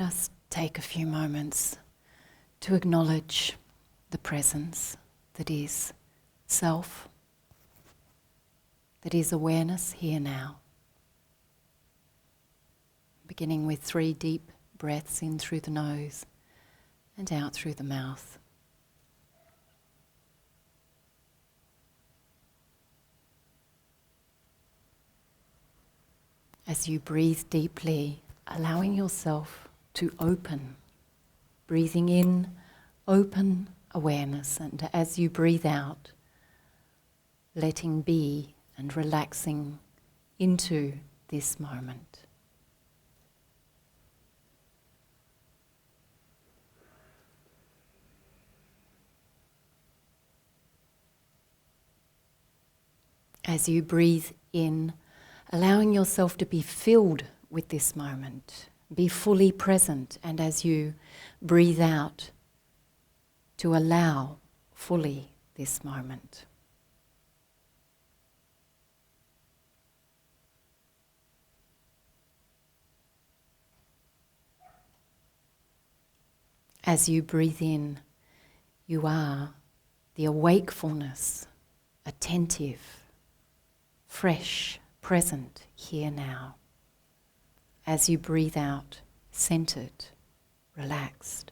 let us take a few moments to acknowledge the presence that is self, that is awareness here now. Beginning with 3 deep breaths in through the nose and out through the mouth. As you breathe deeply, allowing yourself to open, breathing in open awareness, and as you breathe out, letting be and relaxing into this moment. As you breathe in, allowing yourself to be filled with this moment, be fully present, and as you breathe out, to allow fully this moment. As you breathe in, you are the awakefulness, attentive, fresh, present here now. As you breathe out, centered, relaxed.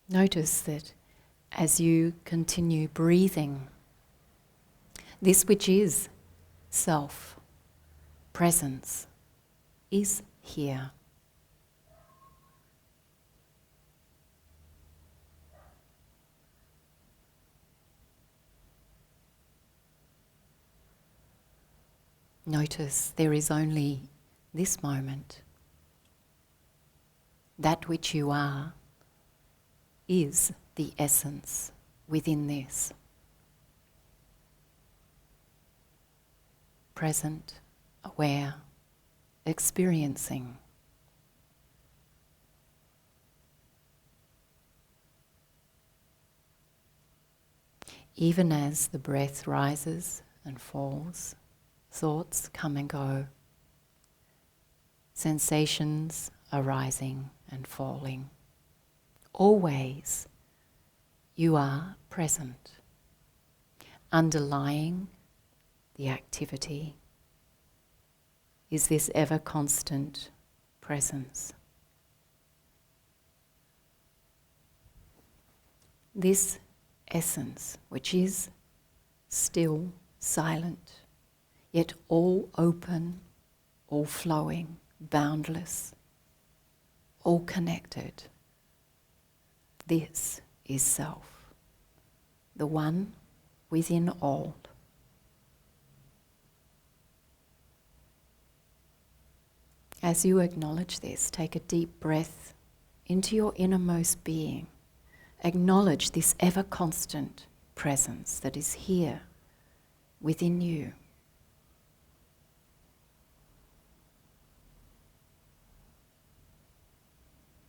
Notice that as you continue breathing, this which is self, presence, is here. Notice there is only this moment. That which you are is the essence within this. Present, aware, experiencing. Even as the breath rises and falls, thoughts come and go, sensations arising and falling. Always you are present, underlying the activity is this ever constant presence. This essence, which is still, silent, yet all open, all flowing, boundless, all connected. This is self, the one within all. As you acknowledge this, take a deep breath into your innermost being. Acknowledge this ever-constant presence that is here within you.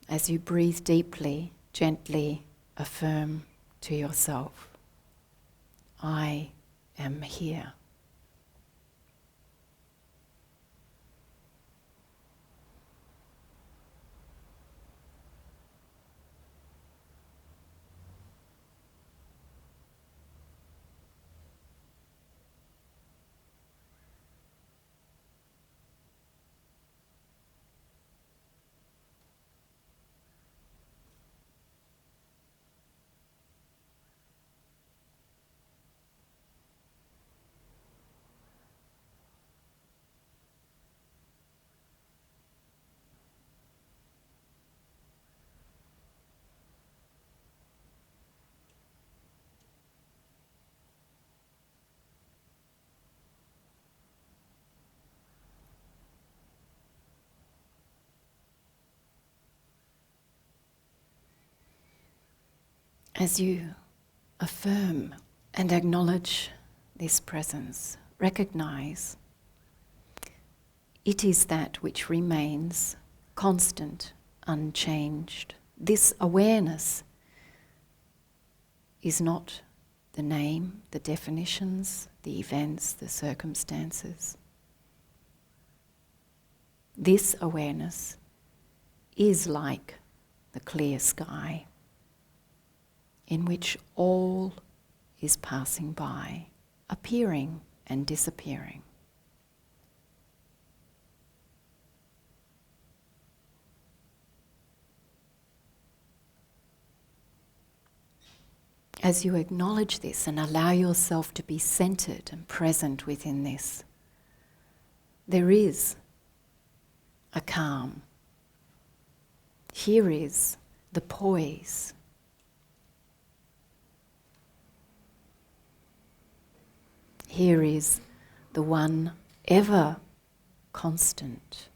As you breathe deeply, gently affirm to yourself, I am here. As you affirm and acknowledge this presence, recognize it is that which remains constant, unchanged. This awareness is not the name, the definitions, the events, the circumstances. This awareness is like the clear sky in which all is passing by, appearing and disappearing. As you acknowledge this and allow yourself to be centered and present within this, there is a calm. Here is the poise. Here is the one ever constant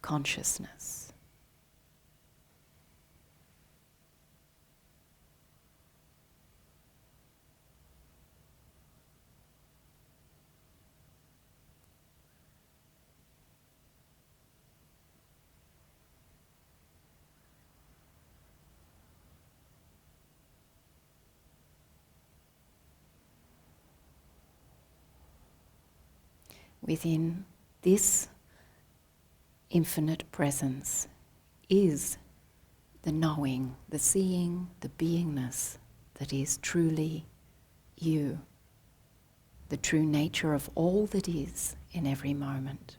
consciousness. Within this infinite presence is the knowing, the seeing, the beingness that is truly you, the true nature of all that is in every moment.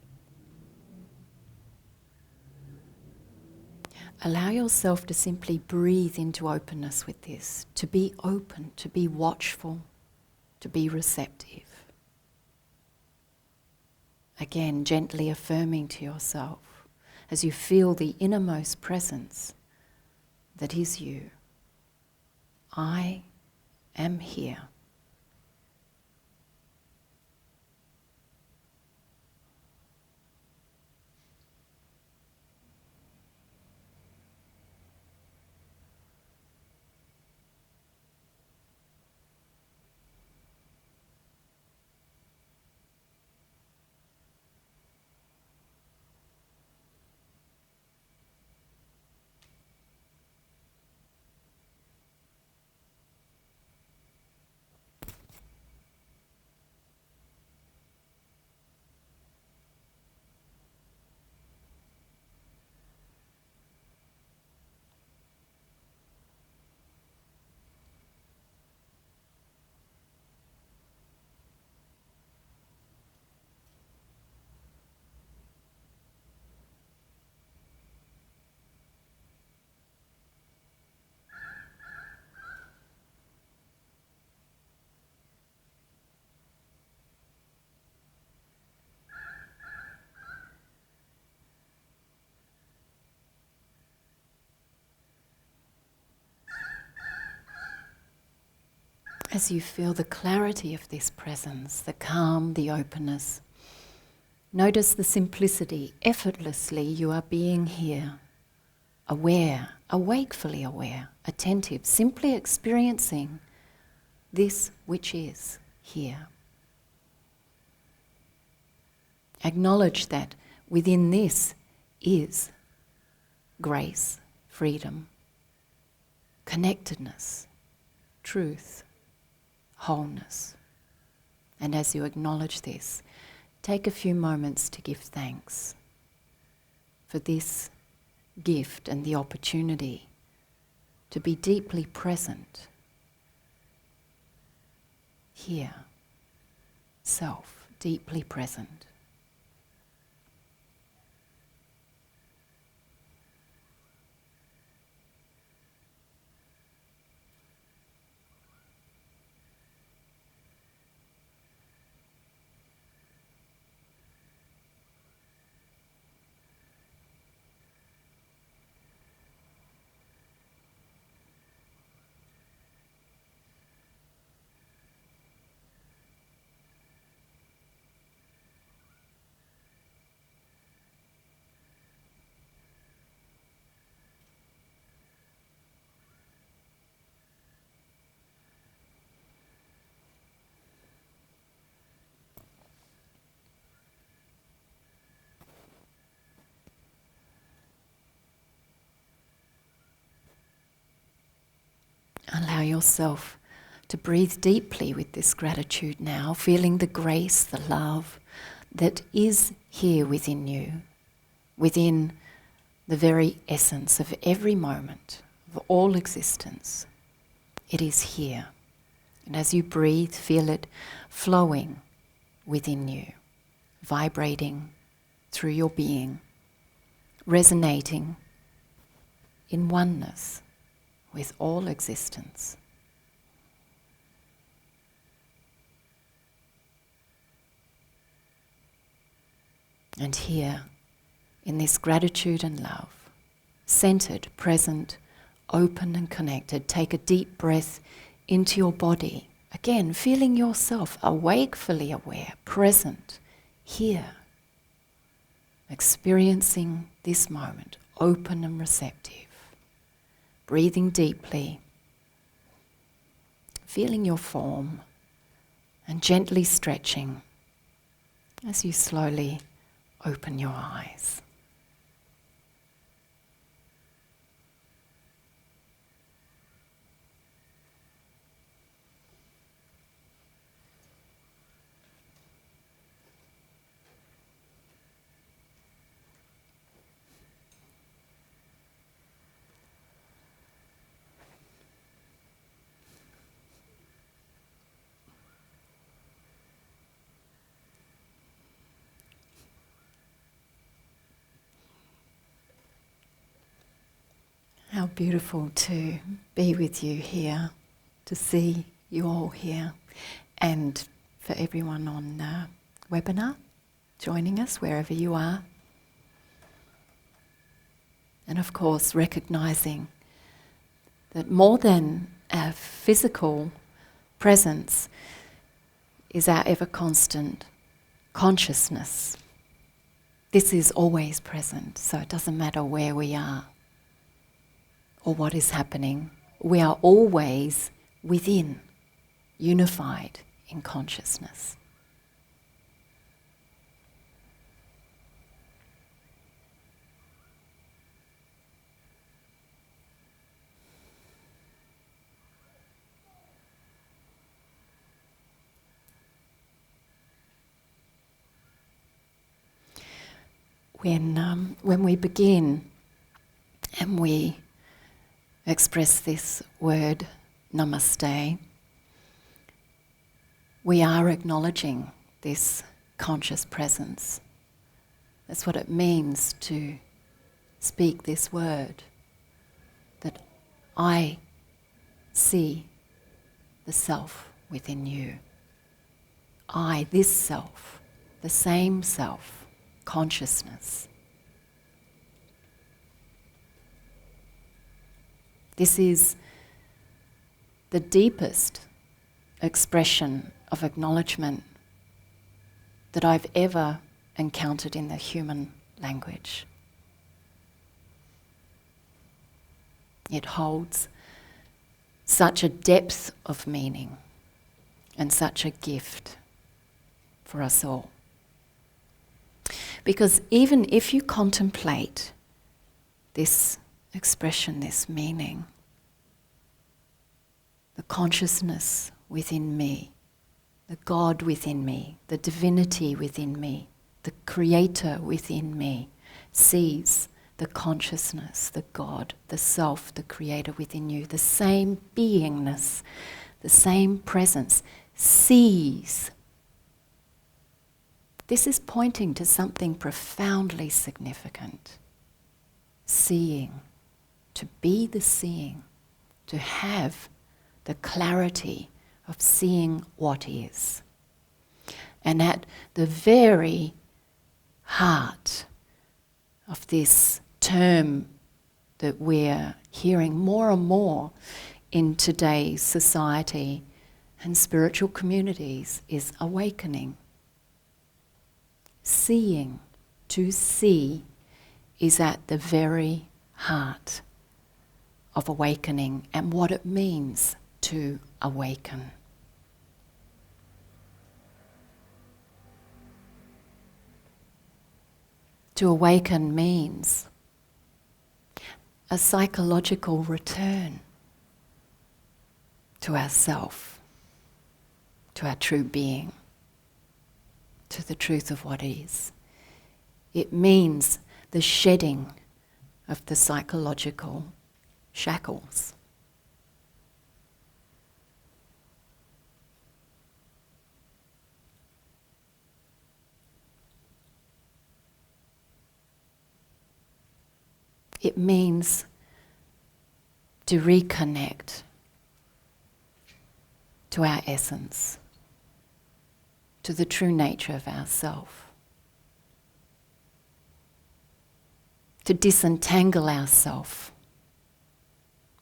Allow yourself to simply breathe into openness with this, to be open, to be watchful, to be receptive. Again, gently affirming to yourself as you feel the innermost presence that is you. I am here. As you feel the clarity of this presence, the calm, the openness, notice the simplicity. Effortlessly you are being here, aware, awakefully aware, attentive, simply experiencing this which is here. Acknowledge that within this is grace, freedom, connectedness, truth, wholeness. And as you acknowledge this, take a few moments to give thanks for this gift and the opportunity to be deeply present here, self, deeply present. Allow yourself to breathe deeply with this gratitude now, feeling the grace, the love that is here within you, within the very essence of every moment of all existence. It is here. And as you breathe, feel it flowing within you, vibrating through your being, resonating in oneness with all existence. And here, in this gratitude and love, centered, present, open and connected, take a deep breath into your body. Again, feeling yourself awake, fully aware, present, here. Experiencing this moment, open and receptive. Breathing deeply. Feeling your form and gently stretching as you slowly open your eyes. How beautiful to be with you here, to see you all here, and for everyone on webinar joining us wherever you are. And of course, recognizing that more than our physical presence is our ever constant consciousness. This is always present, so it doesn't matter where we are or what is happening. We are always within, unified in consciousness. When we begin and we express this word, namaste, we are acknowledging this conscious presence. That's what it means to speak this word, that I see the self within you. I, this self, the same self, consciousness. This is the deepest expression of acknowledgement that I've ever encountered in the human language. It holds such a depth of meaning and such a gift for us all. Because even if you contemplate this expression, this meaning, the consciousness within me, the God within me, the divinity within me, the creator within me sees the consciousness, the God, the self, the creator within you, the same beingness, the same presence, sees. This is pointing to something profoundly significant. Seeing. To be the seeing, to have the clarity of seeing what is. And at the very heart of this term that we're hearing more and more in today's society and spiritual communities is awakening. Seeing, to see, is at the very heart of awakening and what it means to awaken. To awaken means a psychological return to ourself, to our true being, to the truth of what is. It means the shedding of the psychological shackles. It means to reconnect to our essence, to the true nature of ourself, to disentangle ourselves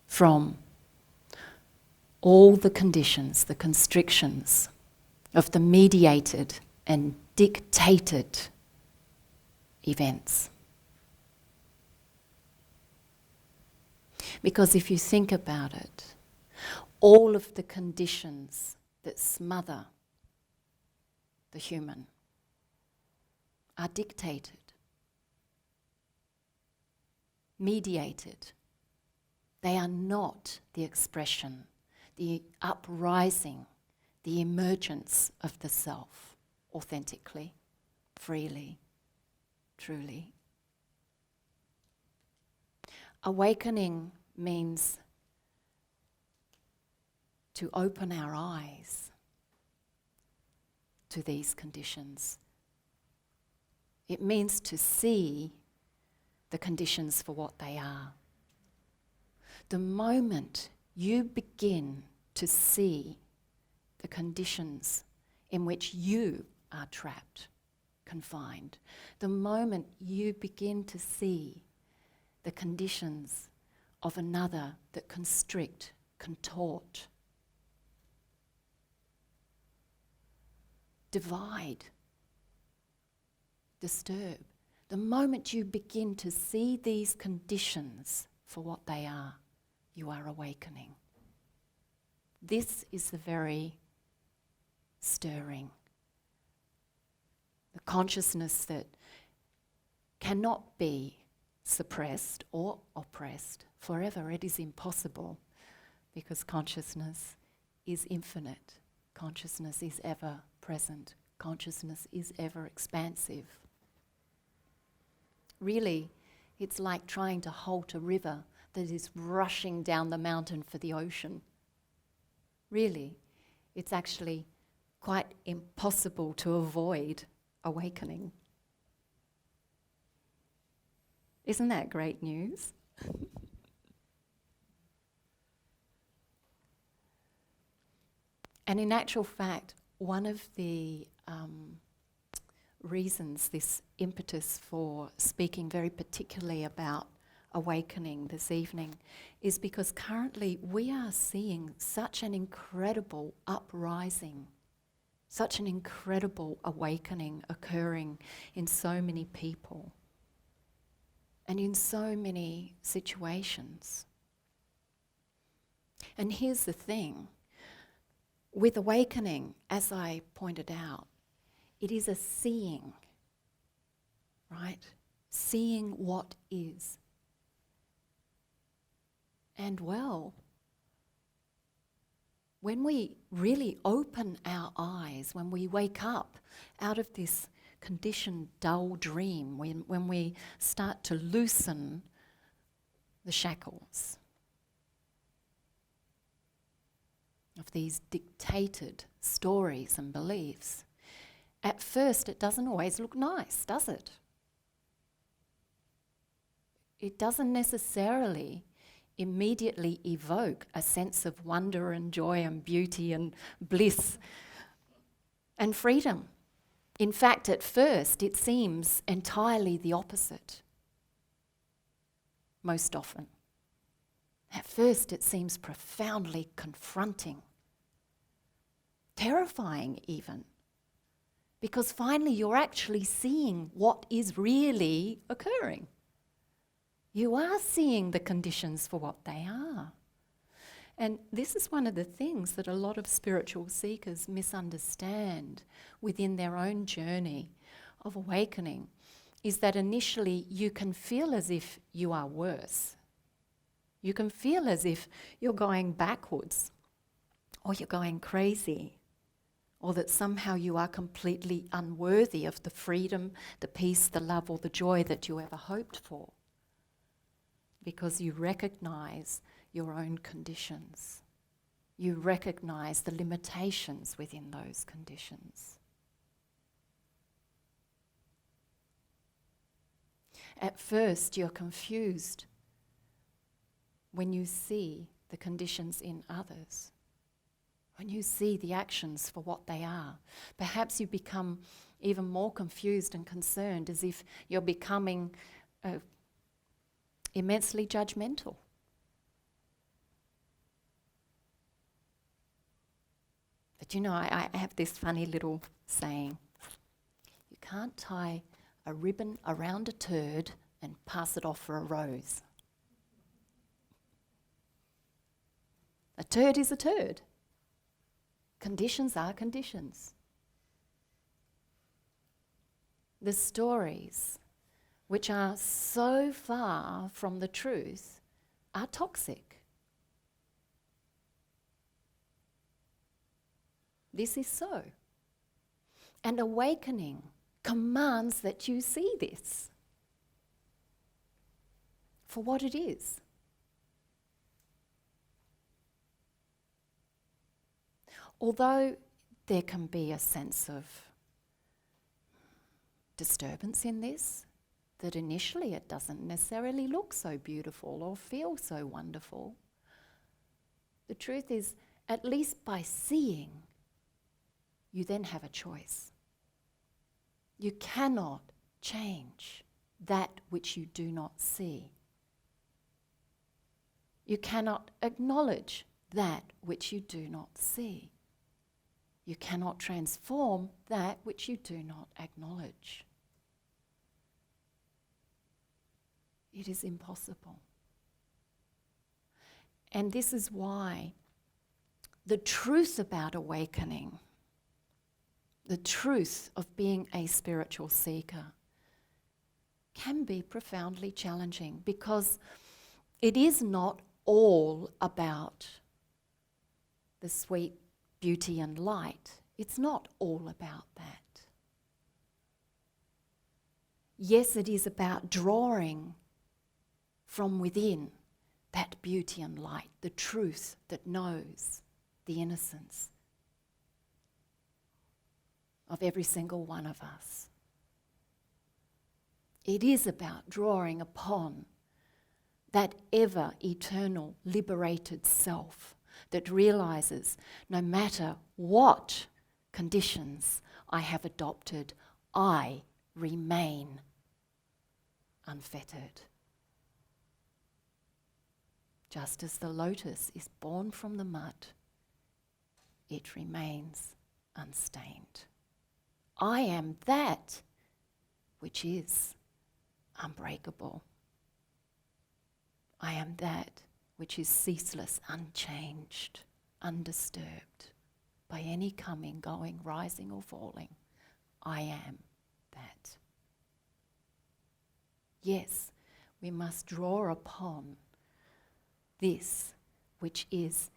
from all the conditions, the constrictions of the mediated and dictated events. Because if you think about it, all of the conditions that smother the human are dictated, mediated. They are not the expression, the uprising, the emergence of the self authentically, freely, truly. Awakening means to open our eyes to these conditions. It means to see the conditions for what they are. The moment you begin to see the conditions in which you are trapped, confined, the moment you begin to see the conditions of another that constrict, contort, divide, disturb. The moment you begin to see these conditions for what they are, you are awakening. This is the very stirring. The consciousness that cannot be suppressed or oppressed forever. It is impossible because consciousness is infinite. Consciousness is ever present. Consciousness is ever expansive. Really, it's like trying to halt a river that is rushing down the mountain for the ocean. Really, it's actually quite impossible to avoid awakening. Isn't that great news? And in actual fact, one of the reasons, this impetus for speaking very particularly about awakening this evening, is because currently we are seeing such an incredible uprising, such an incredible awakening occurring in so many people and in so many situations. And here's the thing. With awakening, as I pointed out, it is a seeing, right? Seeing what is. And well, when we really open our eyes, when we wake up out of this conditioned dull dream, when we start to loosen the shackles of these dictated stories and beliefs, at first it doesn't always look nice, does it? It doesn't necessarily immediately evoke a sense of wonder and joy and beauty and bliss and freedom. In fact, at first it seems entirely the opposite, most often. At first it seems profoundly confronting, terrifying even, because finally you're actually seeing what is really occurring. You are seeing the conditions for what they are. And this is one of the things that a lot of spiritual seekers misunderstand within their own journey of awakening, is that initially you can feel as if you are worse. You can feel as if you're going backwards or you're going crazy. or that somehow you are completely unworthy of the freedom, the peace, the love, or the joy that you ever hoped for, because you recognize your own conditions. You recognize the limitations within those conditions. At first, you're confused when you see the conditions in others, when you see the actions for what they are. Perhaps you become even more confused and concerned, as if you're becoming immensely judgmental. But you know, I have this funny little saying: you can't tie a ribbon around a turd and pass it off for a rose. A turd is a turd. Conditions are conditions. The stories which are so far from the truth are toxic. This is so. And awakening commands that you see this for what it is. Although there can be a sense of disturbance in this, that initially it doesn't necessarily look so beautiful or feel so wonderful, the truth is, at least by seeing, you then have a choice. You cannot change that which you do not see. You cannot acknowledge that which you do not see. You cannot transform that which you do not acknowledge. It is impossible. And this is why the truth about awakening, the truth of being a spiritual seeker, can be profoundly challenging, because it is not all about the sweet beauty and light. It's not all about that. Yes, it is about drawing from within that beauty and light, the truth that knows the innocence of every single one of us. It is about drawing upon that ever eternal liberated self that realizes no matter what conditions I have adopted, I remain unfettered. Just as the lotus is born from the mud, it remains unstained. I am that which is unbreakable. I am that which is ceaseless, unchanged, undisturbed by any coming, going, rising or falling. I am that. Yes, we must draw upon this which is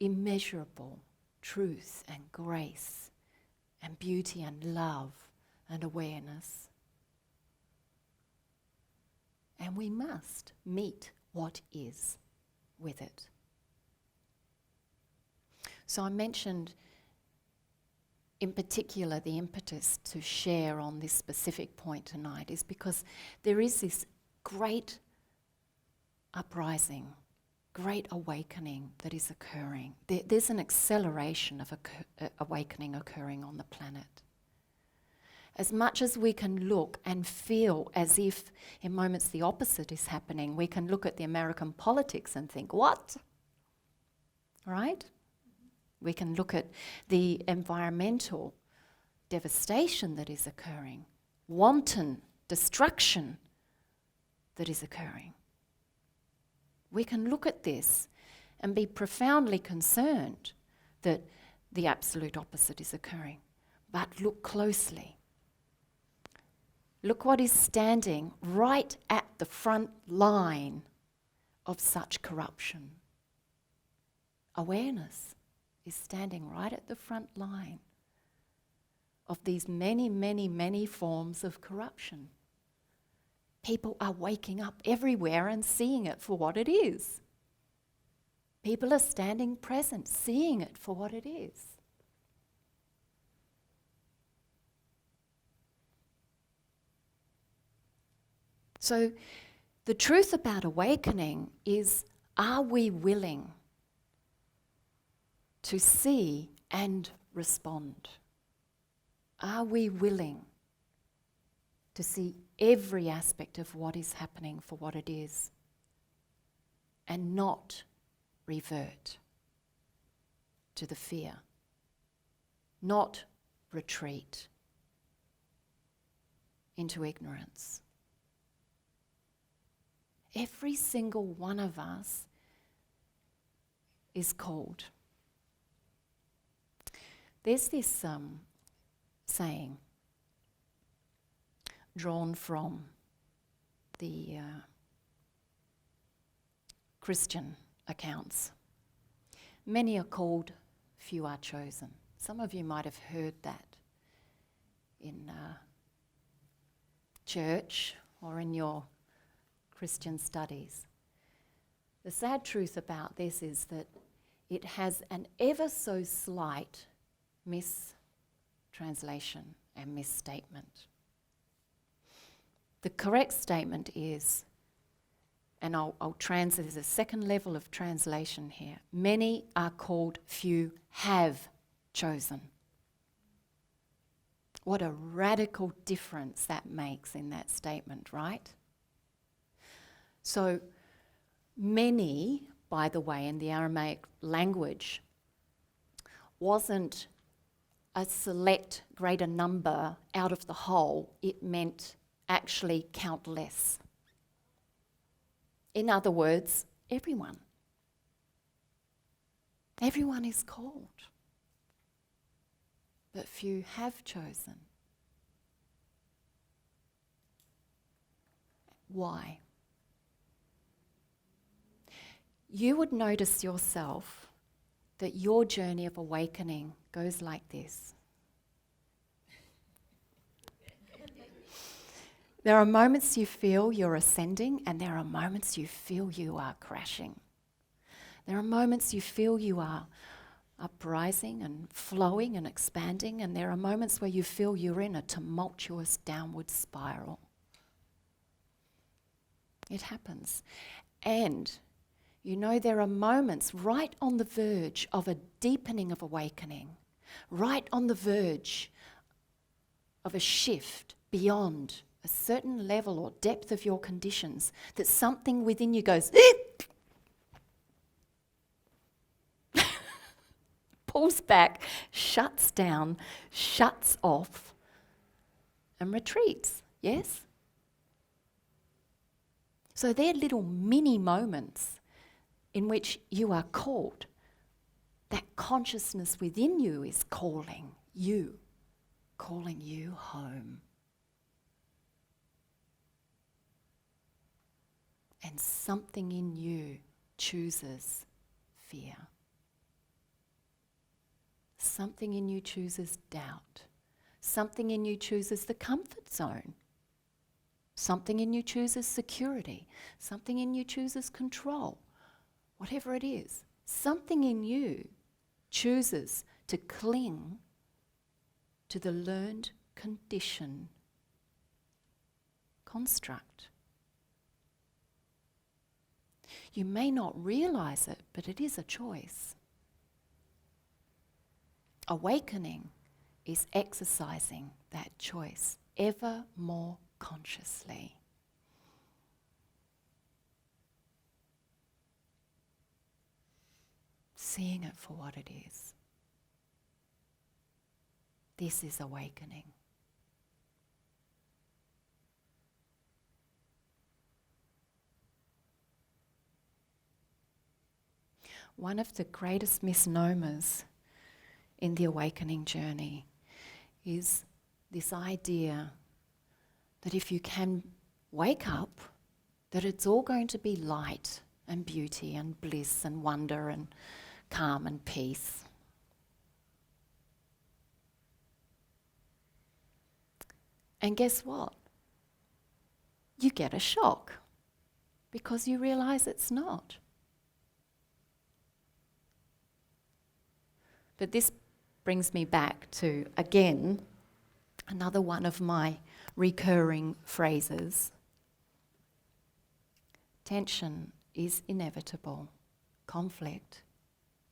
immeasurable truth and grace and beauty and love and awareness. And we must meet what is with it. So I mentioned in particular the impetus to share on this specific point tonight is because there is this great uprising, great awakening that is occurring. There's an acceleration of awakening occurring on the planet. As much as we can look and feel as if in moments the opposite is happening, we can look at the American politics and think, what? Right? We can look at the environmental devastation that is occurring, wanton destruction that is occurring. We can look at this and be profoundly concerned that the absolute opposite is occurring. But look closely. Look what is standing right at the front line of such corruption. Awareness is standing right at the front line of these many, many, many forms of corruption. People are waking up everywhere and seeing it for what it is. People are standing present, seeing it for what it is. So the truth about awakening is, are we willing to see and respond? Are we willing to see every aspect of what is happening for what it is and not revert to the fear, not retreat into ignorance? Every single one of us is called. There's this saying drawn from the Christian accounts. Many are called, few are chosen. Some of you might have heard that in church or in your Christian studies. The sad truth about this is that it has an ever so slight mistranslation and misstatement. The correct statement is, and I'll translate, there's a second level of translation here. Many are called, few have chosen. What a radical difference that makes in that statement, right? So many, by the way, in the Aramaic language, wasn't a select greater number out of the whole. It meant actually count less. In other words, everyone. Everyone is called, but few have chosen. Why? You would notice yourself that your journey of awakening goes like this. There are moments you feel you're ascending, and there are moments you feel you are crashing. There are moments you feel you are uprising and flowing and expanding, and there are moments where you feel you're in a tumultuous downward spiral. It happens. And you know, there are moments right on the verge of a deepening of awakening, right on the verge of a shift beyond a certain level or depth of your conditions, that something within you goes, pulls back, shuts down, shuts off, and retreats, yes? So they're little mini moments in which you are called. That consciousness within you is calling you home. And something in you chooses fear. Something in you chooses doubt. Something in you chooses the comfort zone. Something in you chooses security. Something in you chooses control. Whatever it is, something in you chooses to cling to the learned condition construct. You may not realize it, but it is a choice. Awakening is exercising that choice ever more consciously. Seeing it for what it is. This is awakening. One of the greatest misnomers in the awakening journey is this idea that if you can wake up, that it's all going to be light and beauty and bliss and wonder and calm and peace. And guess what? You get a shock because you realize it's not. But this brings me back to, again, another one of my recurring phrases. Tension is inevitable. Conflict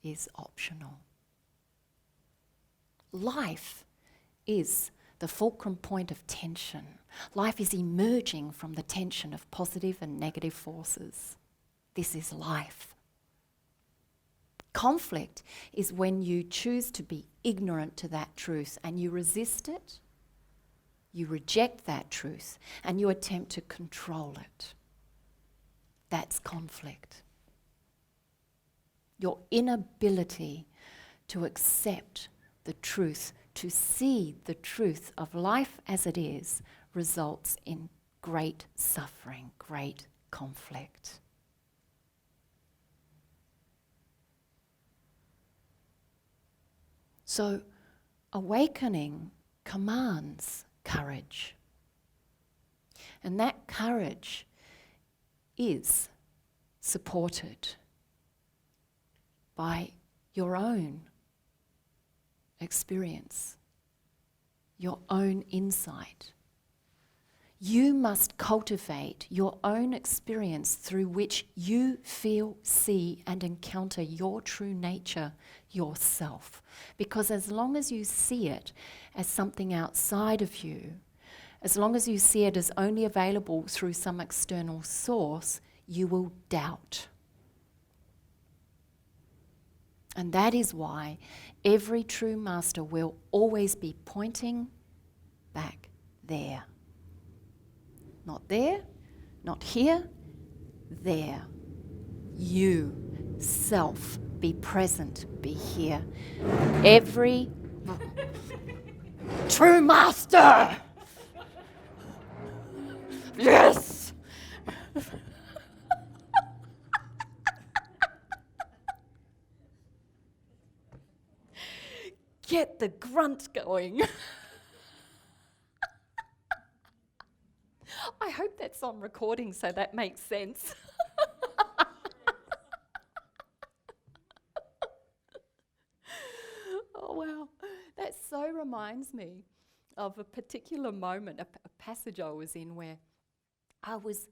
is optional. Life is the fulcrum point of tension. Life is emerging from the tension of positive and negative forces. This is life. Conflict is when you choose to be ignorant to that truth and you resist it, you reject that truth, and you attempt to control it. That's conflict. Your inability to accept the truth, to see the truth of life as it is, results in great suffering, great conflict. So, awakening commands courage. And that courage is supported by your own experience, your own insight. You must cultivate your own experience through which you feel, see, and encounter your true nature yourself. Because as long as you see it as something outside of you, as long as you see it as only available through some external source, you will doubt. And that is why every true master will always be pointing back there. Not there, not here, there. You, self, be present, be here. Every true master! Yes! Get the grunt going. I hope that's on recording so that makes sense. Oh, wow. That so reminds me of a particular moment, a passage I was in where I was,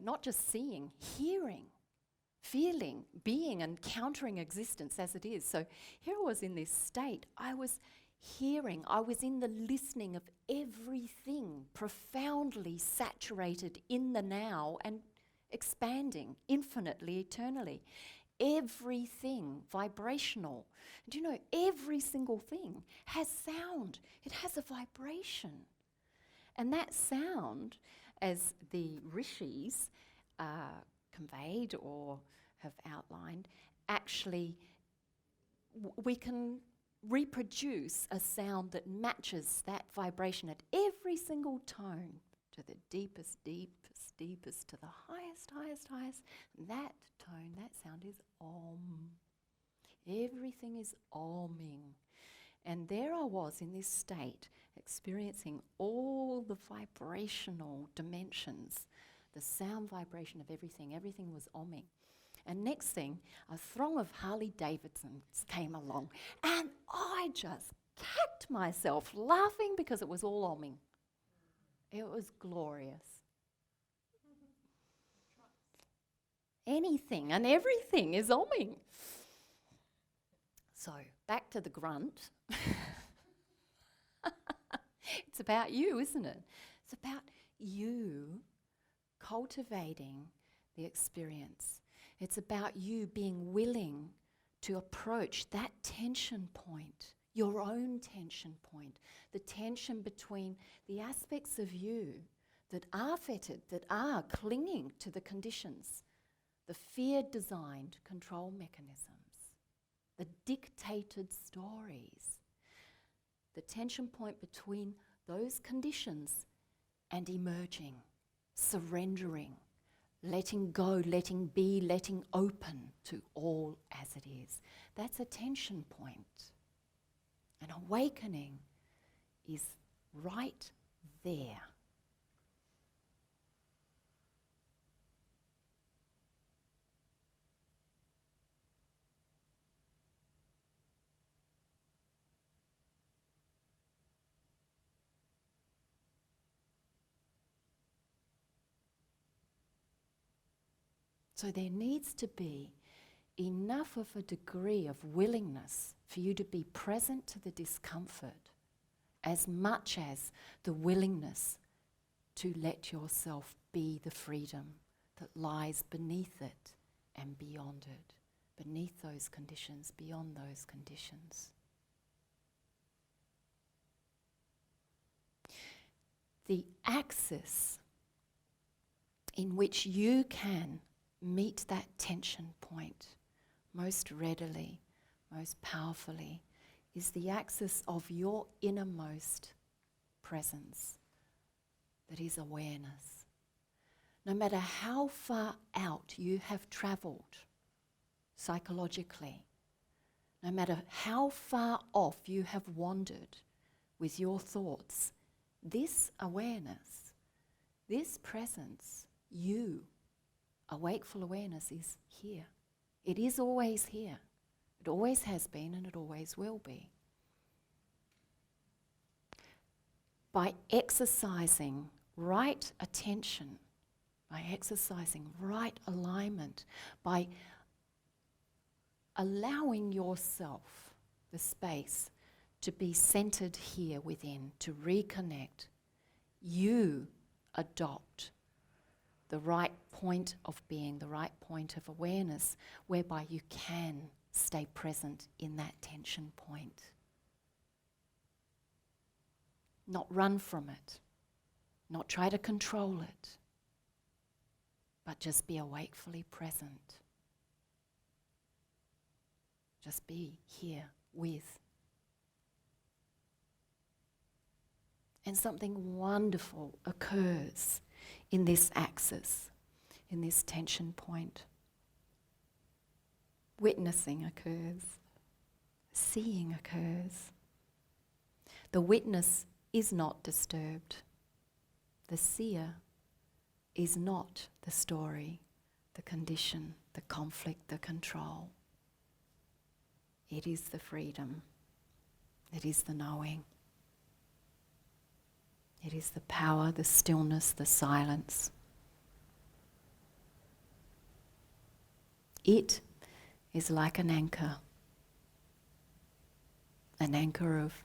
not just seeing, hearing, feeling, being, encountering existence as it is. So here I was in this state. I was hearing, I was in the listening of everything, profoundly saturated in the now and expanding infinitely, eternally. Everything vibrational. Do you know, every single thing has sound. It has a vibration. And that sound, as the rishis conveyed or have outlined, actually we can reproduce a sound that matches that vibration at every single tone, to the deepest, deepest, deepest, to the highest, highest, highest. That tone, that sound is Om. Everything is Oming. And there I was in this state, experiencing all the vibrational dimensions, the sound vibration of everything. Everything was Oming. And next thing, a throng of Harley Davidsons came along, and I just cacked myself laughing because it was all Oming. It was glorious. Anything and everything is Oming. So, back to the grunt. It's about you, isn't it? It's about you cultivating the experience. It's about you being willing to approach that tension point, your own tension point, the tension between the aspects of you that are fettered, that are clinging to the conditions, the fear-designed control mechanisms, the dictated stories, the tension point between those conditions and emerging, surrendering, letting go, letting be, letting open to all as it is. That's a tension point. And awakening is right there. So there needs to be enough of a degree of willingness for you to be present to the discomfort as much as the willingness to let yourself be the freedom that lies beneath it and beyond it, beneath those conditions, beyond those conditions. The axis in which you can meet that tension point most readily, most powerfully, is the axis of your innermost presence, that is awareness. No matter how far out you have travelled psychologically, no matter how far off you have wandered with your thoughts, this awareness, this presence, you, a wakeful awareness, is here. It is always here. It always has been and it always will be. By exercising right attention, by exercising right alignment, by allowing yourself the space to be centered here within, to reconnect, you adopt the right point of being, the right point of awareness, whereby you can stay present in that tension point. Not run from it, not try to control it, but just be awakefully present. Just be here with. And something wonderful occurs in this axis, in this tension point. Witnessing occurs. Seeing occurs. The witness is not disturbed. The seer is not the story, the condition, the conflict, the control. It is the freedom. It is the knowing. It is the power, the stillness, the silence. It is like an anchor of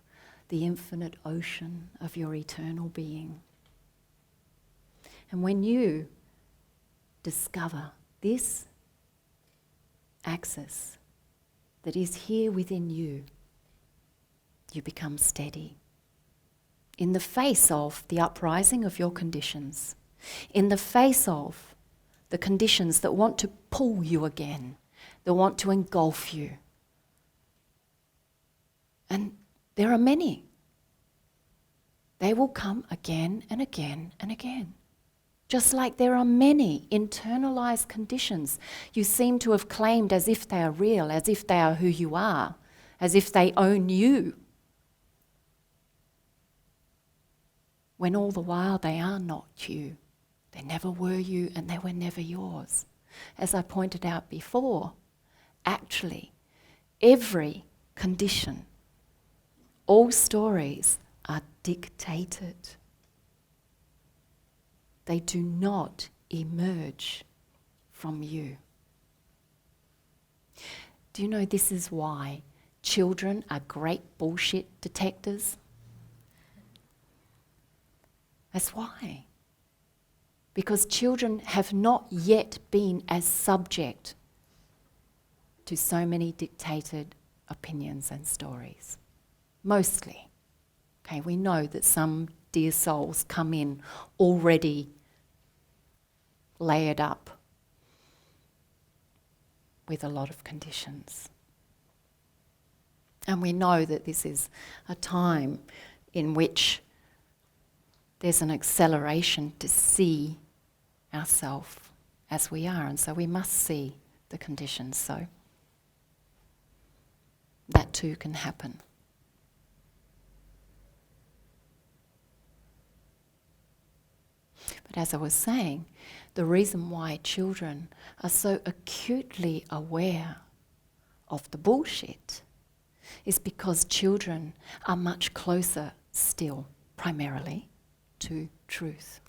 the infinite ocean of your eternal being. And when you discover this axis that is here within you, you become steady. In the face of the uprising of your conditions, in the face of the conditions that want to pull you again, that want to engulf you. And there are many. They will come again and again and again. Just like there are many internalized conditions you seem to have claimed as if they are real, as if they are who you are, as if they own you. When all the while they are not you. They never were you and they were never yours. As I pointed out before, actually, every condition, all stories are dictated. They do not emerge from you. Do you know this is why children are great bullshit detectors? That's why. Because children have not yet been as subject to so many dictated opinions and stories. Mostly. Okay, we know that some dear souls come in already layered up with a lot of conditions. And we know that this is a time in which there's an acceleration to see ourselves as we are, and so we must see the conditions so that too can happen. But as I was saying, the reason why children are so acutely aware of the bullshit is because children are much closer still, primarily, to truth.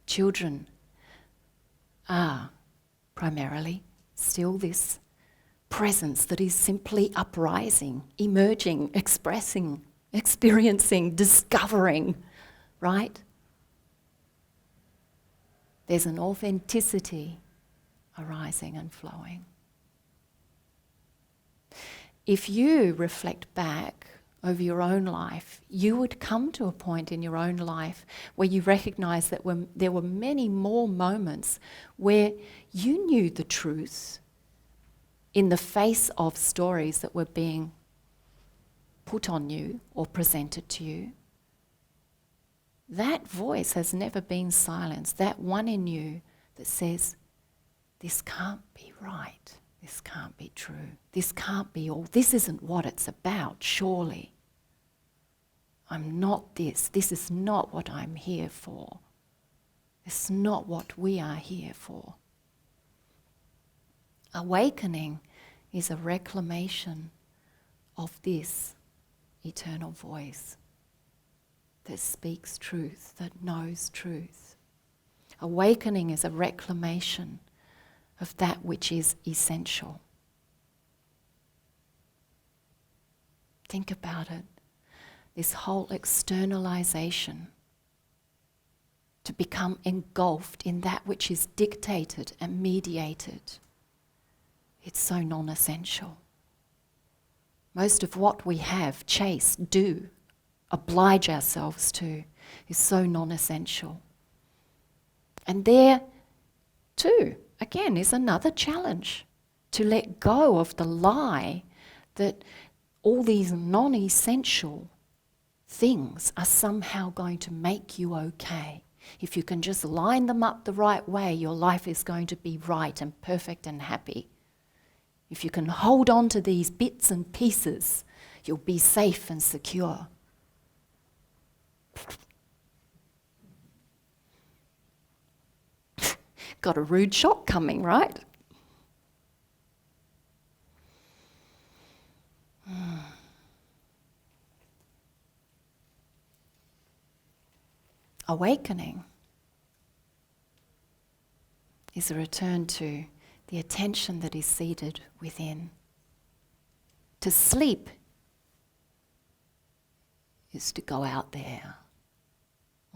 Children are primarily still this presence that is simply uprising, emerging, expressing, experiencing, discovering, right? There's an authenticity arising and flowing. If you reflect back over your own life, you would come to a point in your own life where you recognize that there were many more moments where you knew the truth in the face of stories that were being put on you or presented to you. That voice has never been silenced. That one in you that says, this can't be right. This can't be true. This can't be all. This isn't what it's about, surely. I'm not this. This is not what I'm here for. It's not what we are here for. Awakening is a reclamation of this eternal voice that speaks truth, that knows truth. Awakening is a reclamation of that which is essential. Think about it. This whole externalization to become engulfed in that which is dictated and mediated. It's so non-essential. Most of what we have, chase, do, oblige ourselves to, is so non-essential. And there, too, again, is another challenge, to let go of the lie that all these non-essential things are somehow going to make you okay. If you can just line them up the right way, your life is going to be right and perfect and happy. If you can hold on to these bits and pieces, you'll be safe and secure. Got a rude shock coming, right? Awakening is a return to the attention that is seated within. To sleep is to go out there.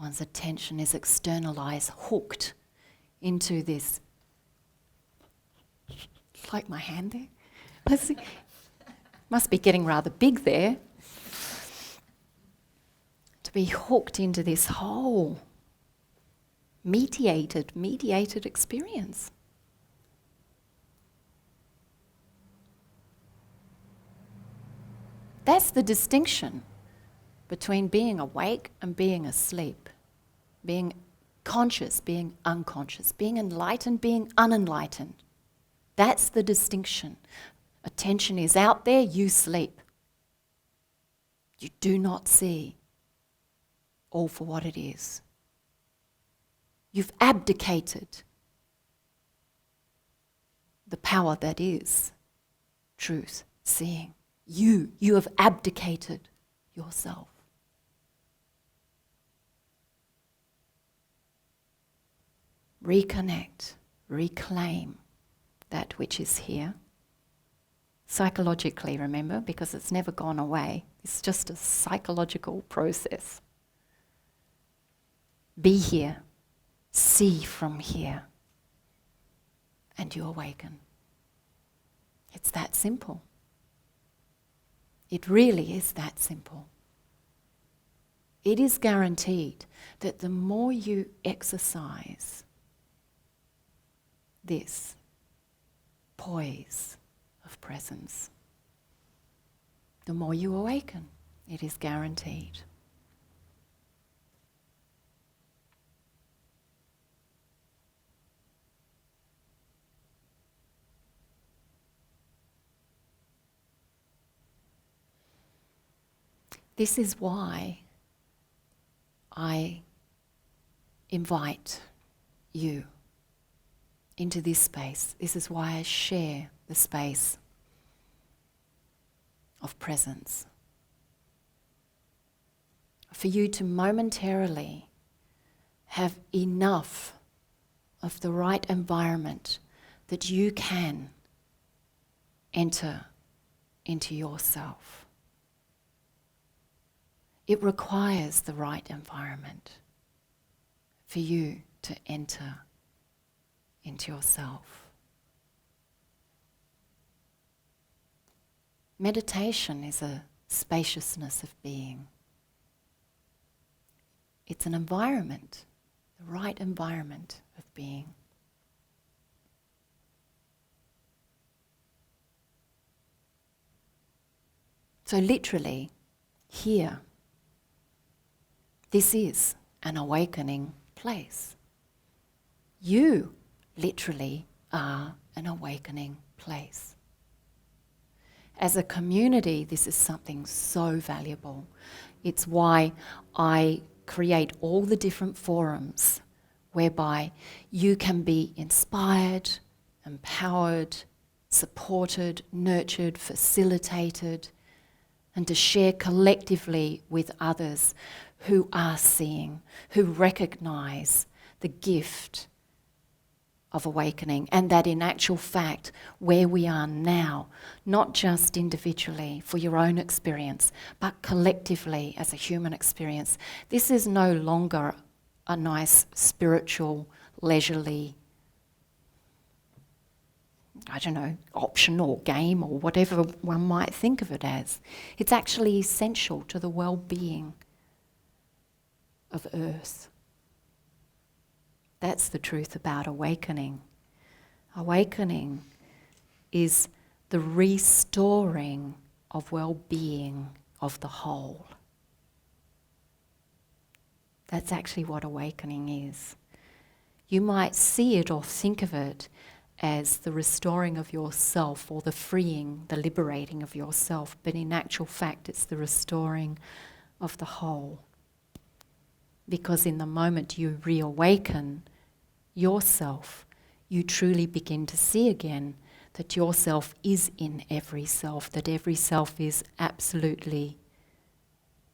One's attention is externalized, hooked into this. It's like my hand there. Let's see. Must be getting rather big there. To be hooked into this whole mediated experience. That's the distinction between being awake and being asleep, being conscious, being unconscious, being enlightened, being unenlightened. That's the distinction. Attention is out there, you sleep. You do not see all for what it is. You've abdicated the power that is truth, seeing. You have abdicated yourself. Reconnect, reclaim that which is here. Psychologically, remember, because it's never gone away. It's just a psychological process. Be here, see from here, and you awaken. It's that simple. It really is that simple. It is guaranteed that the more you exercise this poise of presence, the more you awaken. It is guaranteed. This is why I invite you into this space. This is why I share the space of presence. For you to momentarily have enough of the right environment that you can enter into yourself. It requires the right environment for you to enter into yourself. Meditation is a spaciousness of being. It's an environment, the right environment of being. So literally, here, this is an awakening place. You literally are an awakening place. As a community, this is something so valuable. It's why I create all the different forums whereby you can be inspired, empowered, supported, nurtured, facilitated, and to share collectively with others who are seeing, who recognize the gift of awakening, and that in actual fact, where we are now, not just individually for your own experience, but collectively as a human experience, this is no longer a nice spiritual, leisurely, option or game or whatever one might think of it as. It's actually essential to the well-being of Earth. That's the truth about awakening. Awakening is the restoring of well-being of the whole. That's actually what awakening is. You might see it or think of it as the restoring of yourself or the freeing, the liberating of yourself, but in actual fact it's the restoring of the whole. Because in the moment you reawaken yourself, you truly begin to see again that yourself is in every self, that every self is absolutely,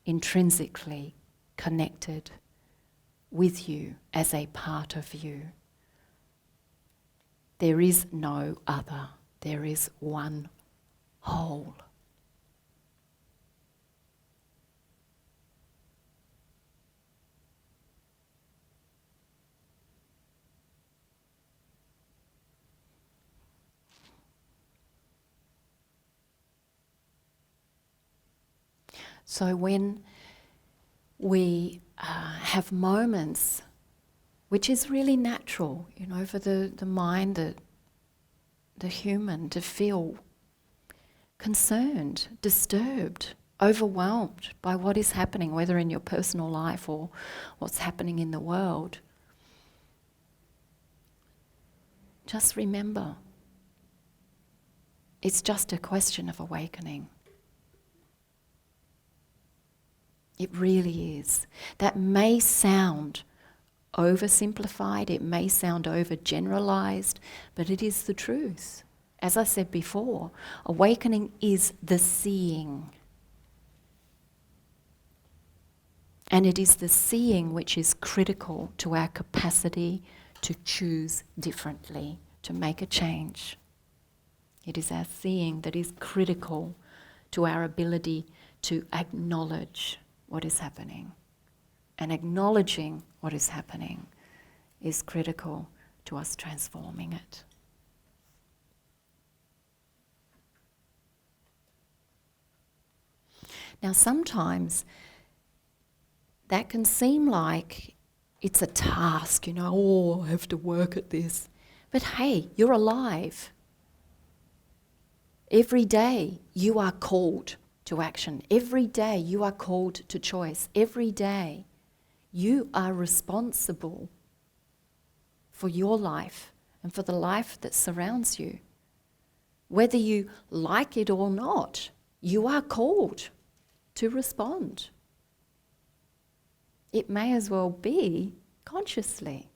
intrinsically connected with you as a part of you. There is no other. There is one whole. So when we have moments, which is really natural, for the mind, the human, to feel concerned, disturbed, overwhelmed by what is happening, whether in your personal life or what's happening in the world. Just remember, it's just a question of awakening. It really is. That may sound oversimplified, it may sound overgeneralized, but it is the truth. As I said before, awakening is the seeing. And it is the seeing which is critical to our capacity to choose differently, to make a change. It is our seeing that is critical to our ability to acknowledge what is happening. And acknowledging what is happening is critical to us transforming it. Now sometimes that can seem like it's a task, I have to work at this. But hey, you're alive. Every day you are called to action. Every day you are called to choice. Every day you are responsible for your life and for the life that surrounds you. Whether you like it or not, you are called to respond. It may as well be consciously.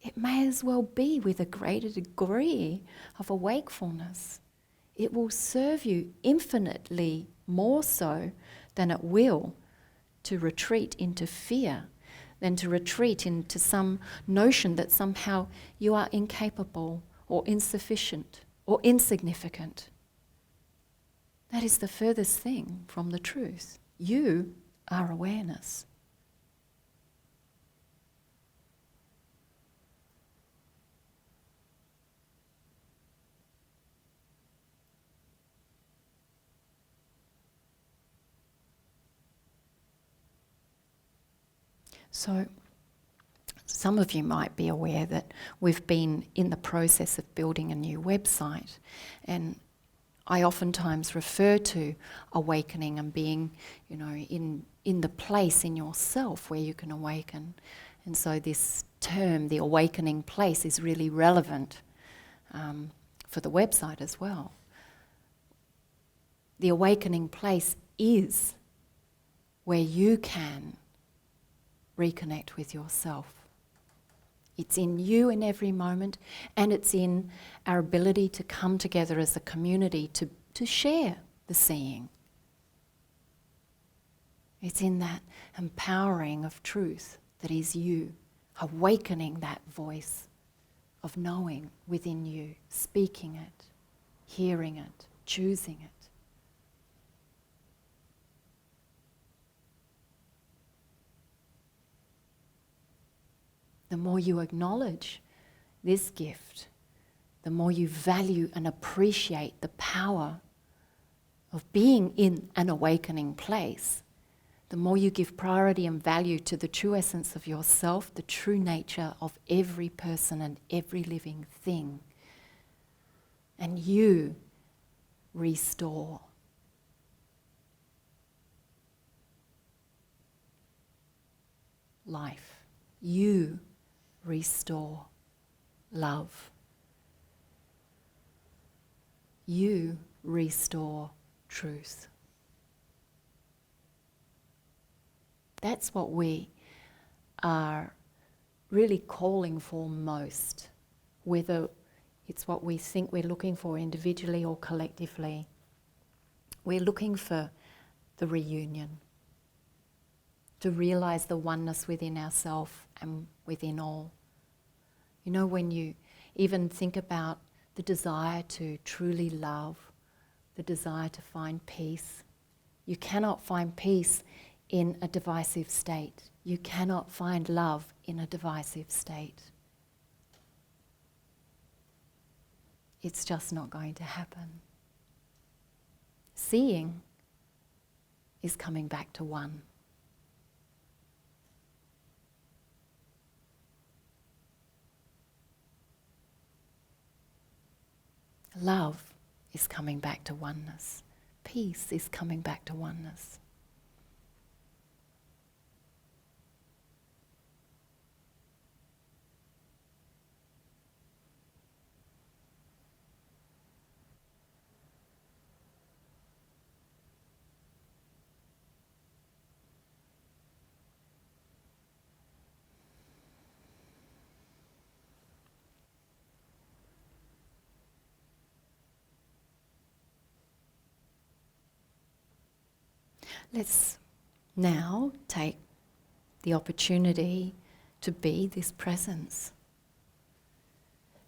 It may as well be with a greater degree of awakefulness. It will serve you infinitely more so than it will to retreat into fear, than to retreat into some notion that somehow you are incapable or insufficient or insignificant. That is the furthest thing from the truth. You are awareness. So, some of you might be aware that we've been in the process of building a new website, and I oftentimes refer to awakening and being, in the place in yourself where you can awaken. And so this term, the awakening place, is really relevant for the website as well. The awakening place is where you can reconnect with yourself. It's in you in every moment, and it's in our ability to come together as a community to share the seeing. It's in that empowering of truth that is you, awakening that voice of knowing within you, speaking it, hearing it, choosing it. The more you acknowledge this gift, the more you value and appreciate the power of being in an awakening place, the more you give priority and value to the true essence of yourself, the true nature of every person and every living thing. And you restore. Life. You restore love. You restore truth. That's what we are really calling for most, whether it's what we think we're looking for individually or collectively. We're looking for the reunion, to realize the oneness within ourselves and within all. When you even think about the desire to truly love, the desire to find peace, you cannot find peace in a divisive state. You cannot find love in a divisive state. It's just not going to happen. Seeing is coming back to one. Love is coming back to oneness. Peace is coming back to oneness. Let's now take the opportunity to be this presence.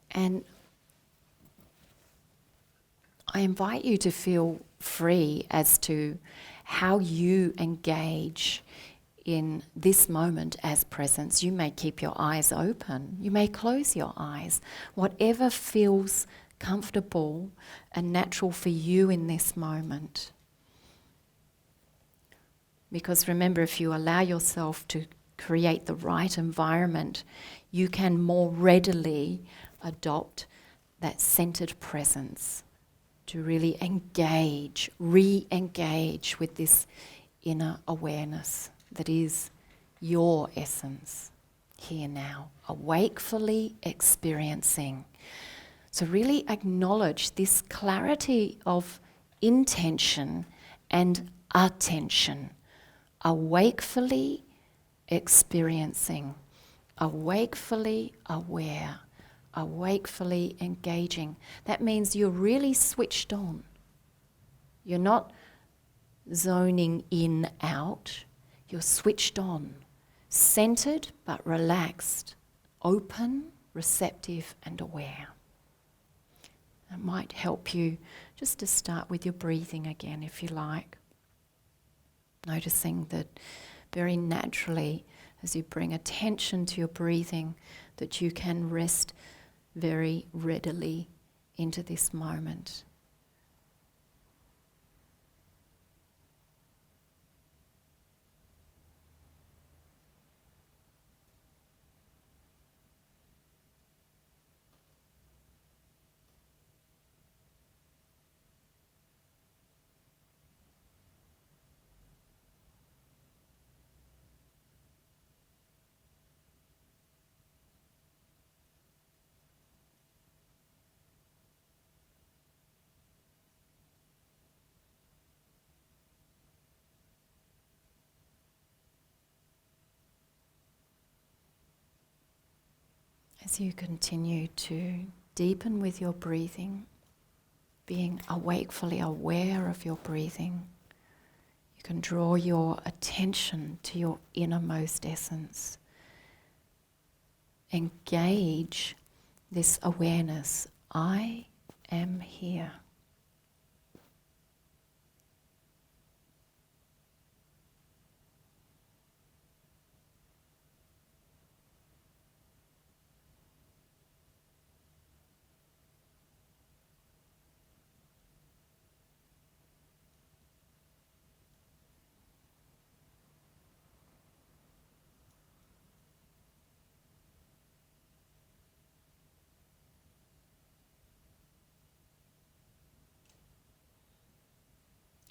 And I invite you to feel free as to how you engage in this moment as presence. You may keep your eyes open. You may close your eyes. Whatever feels comfortable and natural for you in this moment. Because remember, if you allow yourself to create the right environment, you can more readily adopt that centered presence to really engage, re-engage with this inner awareness that is your essence here now, awakefully experiencing. So really acknowledge this clarity of intention and attention. Awakefully experiencing awakefully aware, awakefully engaging. That means you're really switched on. You're not zoning in, out. You're switched on, centered but relaxed, open, receptive and aware. It might help you just to start with your breathing again, if you like. Noticing that very naturally, as you bring attention to your breathing, that you can rest very readily into this moment. As you continue to deepen with your breathing, being awakefully aware of your breathing, you can draw your attention to your innermost essence. Engage this awareness. I am here.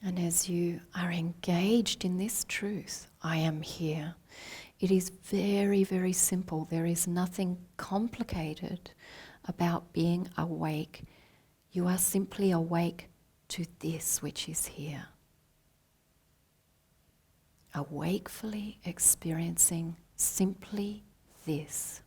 And as you are engaged in this truth, I am here, it is very, very simple. There is nothing complicated about being awake. You are simply awake to this which is here. Awakefully experiencing simply this.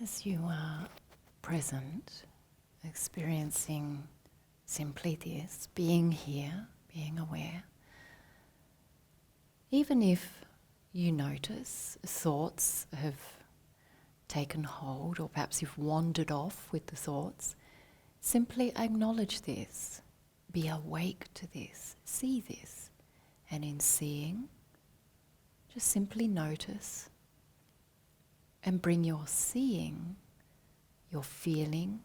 As you are present, experiencing simply this, being here, being aware, even if you notice thoughts have taken hold, or perhaps you've wandered off with the thoughts, simply acknowledge this, be awake to this, see this, and in seeing, just simply notice and bring your seeing, your feeling,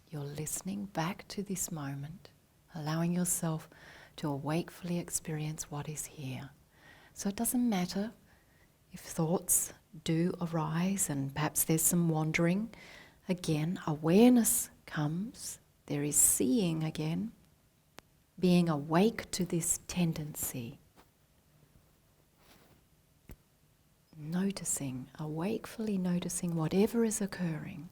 your listening back to this moment, allowing yourself to awakefully experience what is here. So it doesn't matter if thoughts do arise and perhaps there's some wandering. Again, awareness comes, there is seeing again, being awake to this tendency. Noticing, awakefully noticing whatever is occurring.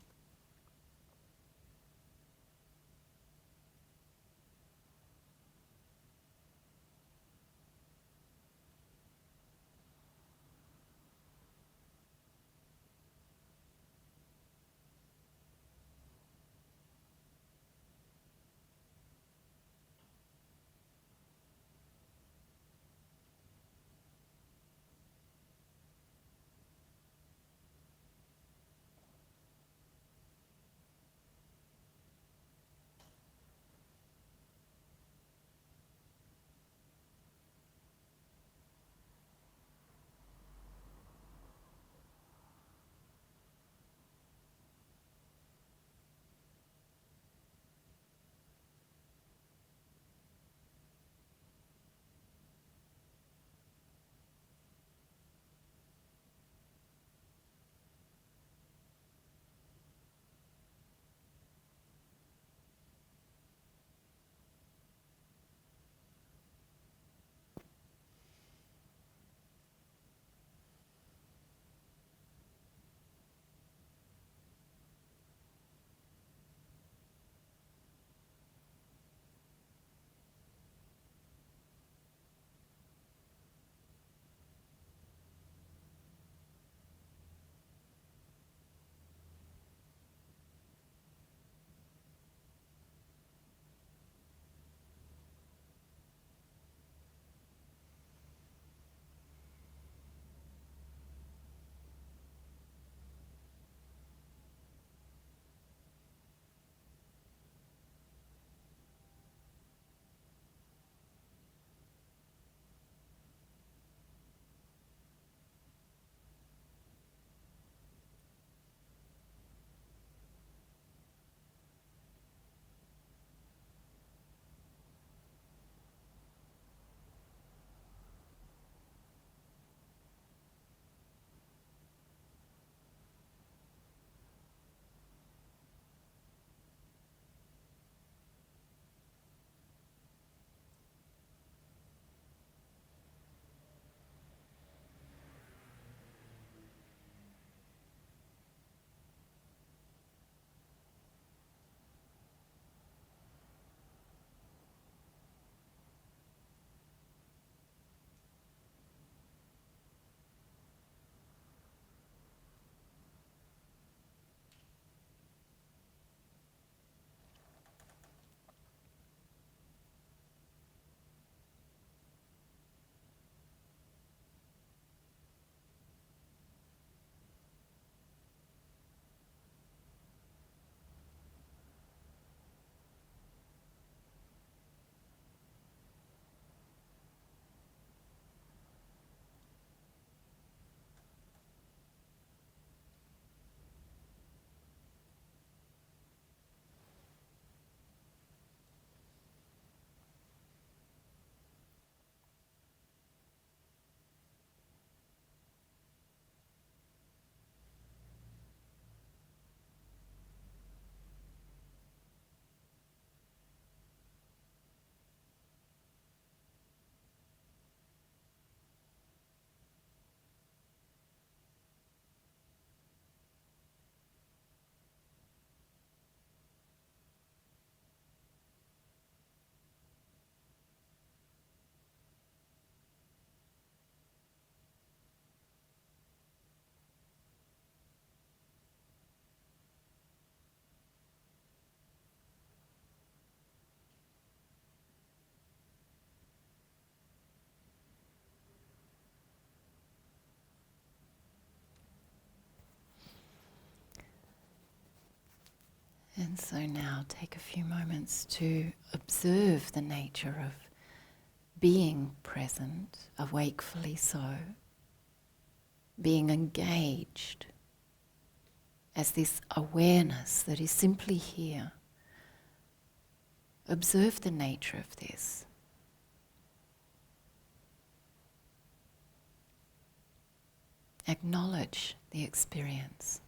And so now take a few moments to observe the nature of being present, awakefully so, being engaged as this awareness that is simply here. Observe the nature of this. Acknowledge the experience.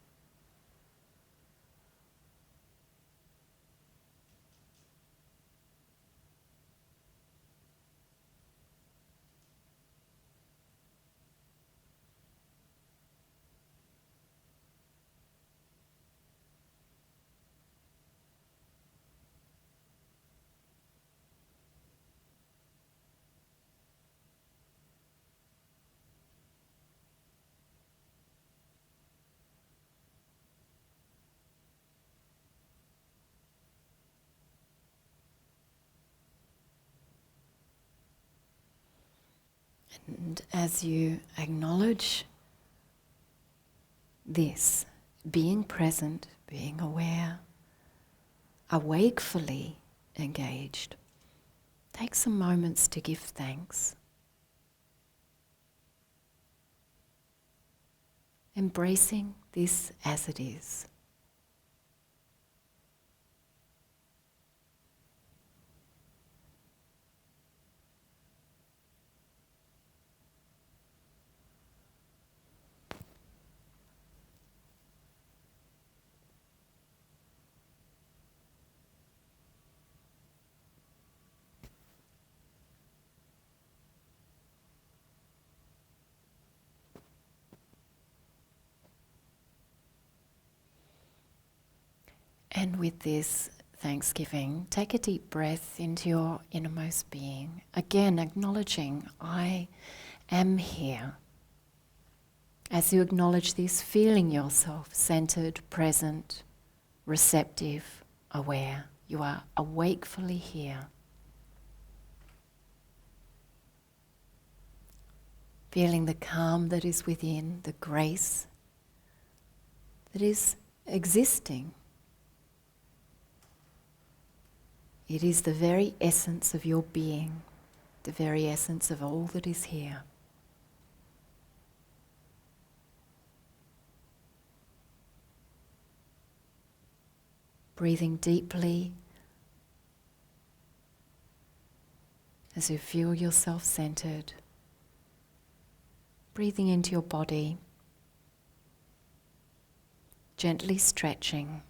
And as you acknowledge this, being present, being aware, awakefully engaged, take some moments to give thanks. Embracing this as it is. And with this thanksgiving, take a deep breath into your innermost being. Again, acknowledging, I am here. As you acknowledge this, feeling yourself centered, present, receptive, aware. You are awakefully here. Feeling the calm that is within, the grace that is existing. It is the very essence of your being, the very essence of all that is here. Breathing deeply as you feel yourself centered. Breathing into your body, gently stretching.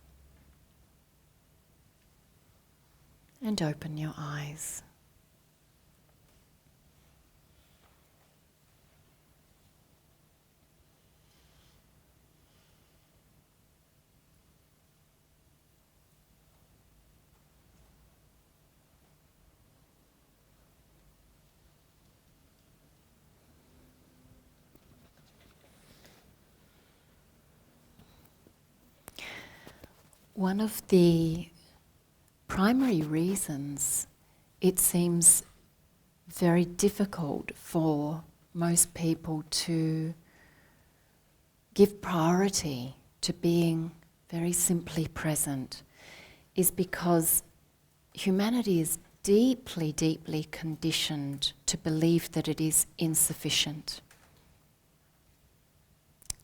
And open your eyes. One of the primary reasons it seems very difficult for most people to give priority to being very simply present is because humanity is deeply, deeply conditioned to believe that it is insufficient.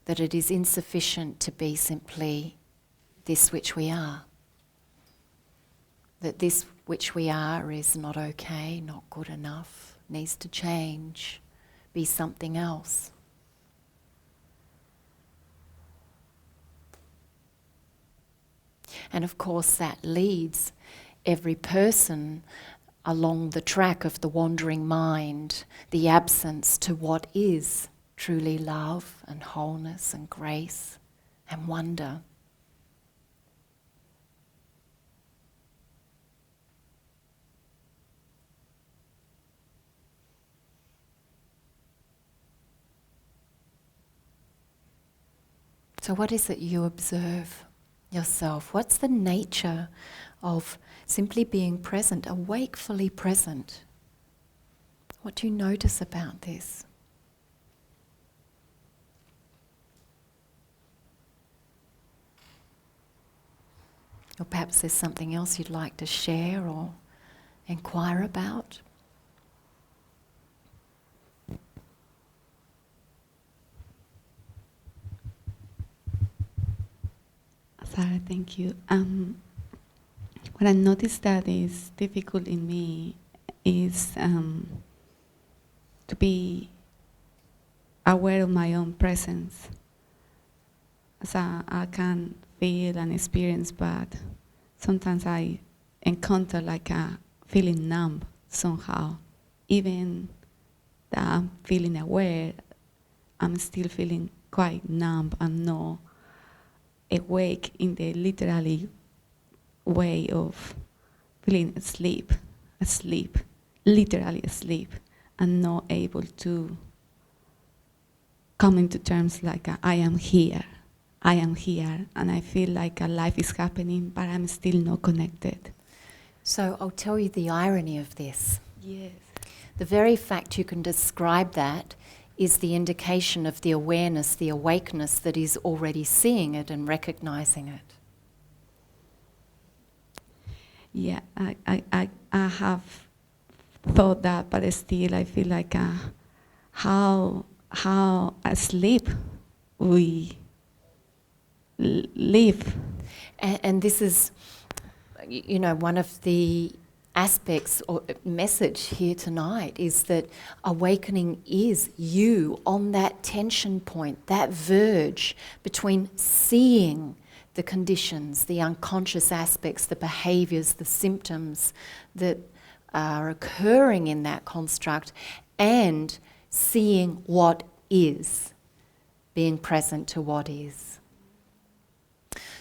That it is insufficient to be simply this which we are. That this which we are is not okay, not good enough, needs to change, be something else. And of course that leads every person along the track of the wandering mind, the absence to what is truly love and wholeness and grace and wonder. So what is it you observe yourself? What's the nature of simply being present, awakefully present? What do you notice about this? Or perhaps there's something else you'd like to share or inquire about. Sarah, thank you. What I noticed that is difficult in me is to be aware of my own presence. So I can feel and experience, but sometimes I encounter like a feeling numb somehow. Even that I'm feeling aware, I'm still feeling quite numb and not awake in the literally way of feeling asleep, literally asleep, and not able to come into terms like I am here, and I feel like a life is happening, but I'm still not connected. So I'll tell you the irony of this. Yes. The very fact you can describe that is the indication of the awareness, the awakeness that is already seeing it and recognizing it. Yeah, I have thought that, but still I feel like how asleep we live. And this is, you know, one of the aspects or message here tonight is that awakening is you on that tension point, that verge between seeing the conditions, the unconscious aspects, the behaviours, the symptoms that are occurring in that construct, and seeing what is, being present to what is.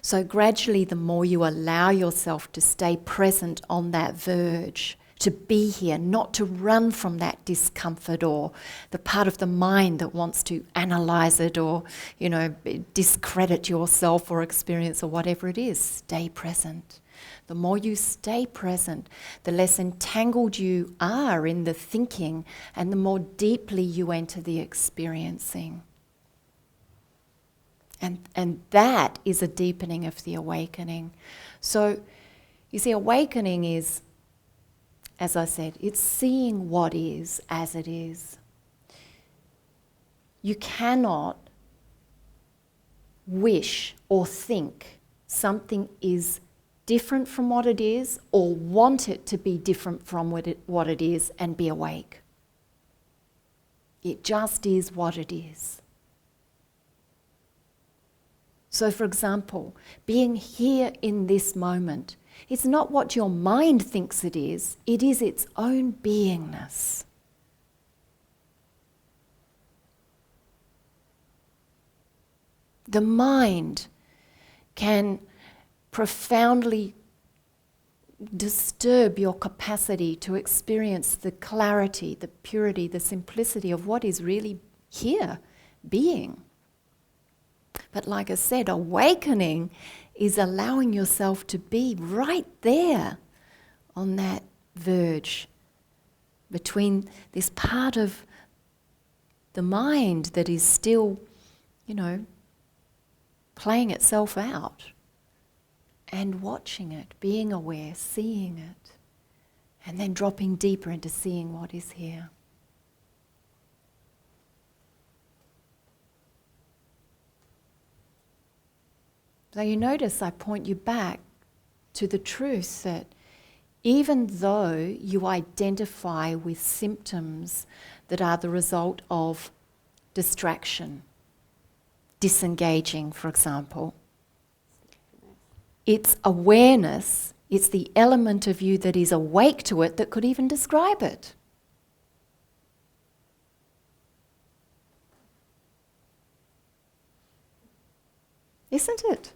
So gradually, the more you allow yourself to stay present on that verge, to be here, not to run from that discomfort or the part of the mind that wants to analyse it or, you know, discredit yourself or experience or whatever it is, stay present. The more you stay present, the less entangled you are in the thinking and the more deeply you enter the experiencing. And that is a deepening of the awakening. So, you see, awakening is, as I said, it's seeing what is as it is. You cannot wish or think something is different from what it is or want it to be different from what it is and be awake. It just is what it is. So, for example, being here in this moment, it's not what your mind thinks it is its own beingness. The mind can profoundly disturb your capacity to experience the clarity, the purity, the simplicity of what is really here, being. But like I said, awakening is allowing yourself to be right there on that verge between this part of the mind that is still, you know, playing itself out and watching it, being aware, seeing it, and then dropping deeper into seeing what is here. So you notice I point you back to the truth that even though you identify with symptoms that are the result of distraction, disengaging, for example, it's awareness, it's the element of you that is awake to it that could even describe it. Isn't it?